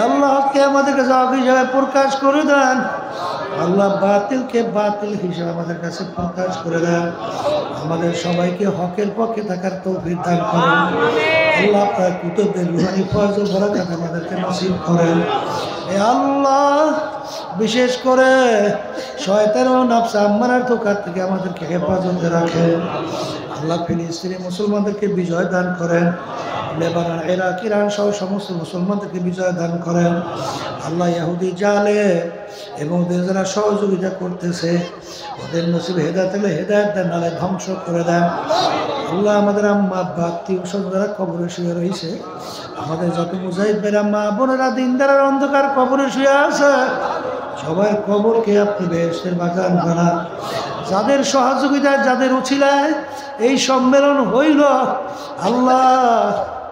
আল্লাহকে আমাদের কাছে হক হিসাবে প্রকাশ করে দেন। আল্লাহ বাতিলকে বাতিল হিসাবে আমাদের কাছে প্রকাশ করে দেন। আমাদের সবাইকে হকের পক্ষে থাকার তৌফিক দান করেন। আল্লাহ আপনার কুতুবদের রুহানি ফয়জল বরকত আমাদেরকে নসিব করেন। আল্লাহ বিশেষ করে শয়তান ও নফস আম্মারার ধোঁকার থেকে আমাদেরকে হেফাজতে রাখেন। আল্লাহ ফিলিস্তিনি মুসলমানদেরকে বিজয় দান করেন। লেবানন, ইরাক, ইরান সহ সমস্ত মুসলমানদেরকে বিজয় দান করেন। আল্লাহ ইহুদি জালে এবং ওদের যারা সহযোগিতা করতেছে, ওদের নসিবে হেদায়েত হলে হেদায়েত দেন, নালে ধ্বংস করে দেন। আল্লাহ আমাদের আম্মা আব্বা আত্মীয় স্বজন যারা কবরে শুয়ে রয়েছে, আমাদের যত মুজাহিদ ভাইরা মা বোনেরা দিনদারের অন্ধকার কবরে শুয়ে আছে, সবার কবরকে আপনি বেহেশতের বাগান বানান। যাদের সহযোগিতায়, যাদের উছিলায় এই সম্মেলন হইল, আল্লাহ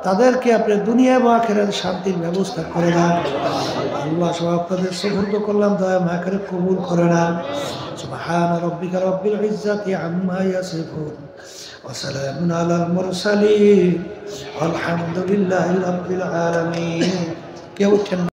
তাদেরকে আপনি দুনিয়া এবং আখিরাতে শান্তির ব্যবস্থা করে দেন। আল্লাহ সব আপনাদের সুবর্দ করলাম, দয়া মায়া করে কবুল করে নেন। সুবহান রাব্বিকা রাব্বিল ইজ্জাতি আম্মা ইয়াসিফুন ওয়া সালামুন আলাল মুরসালিন আলহামদুলিল্লাহি রাব্বিল আলামিন। কেউ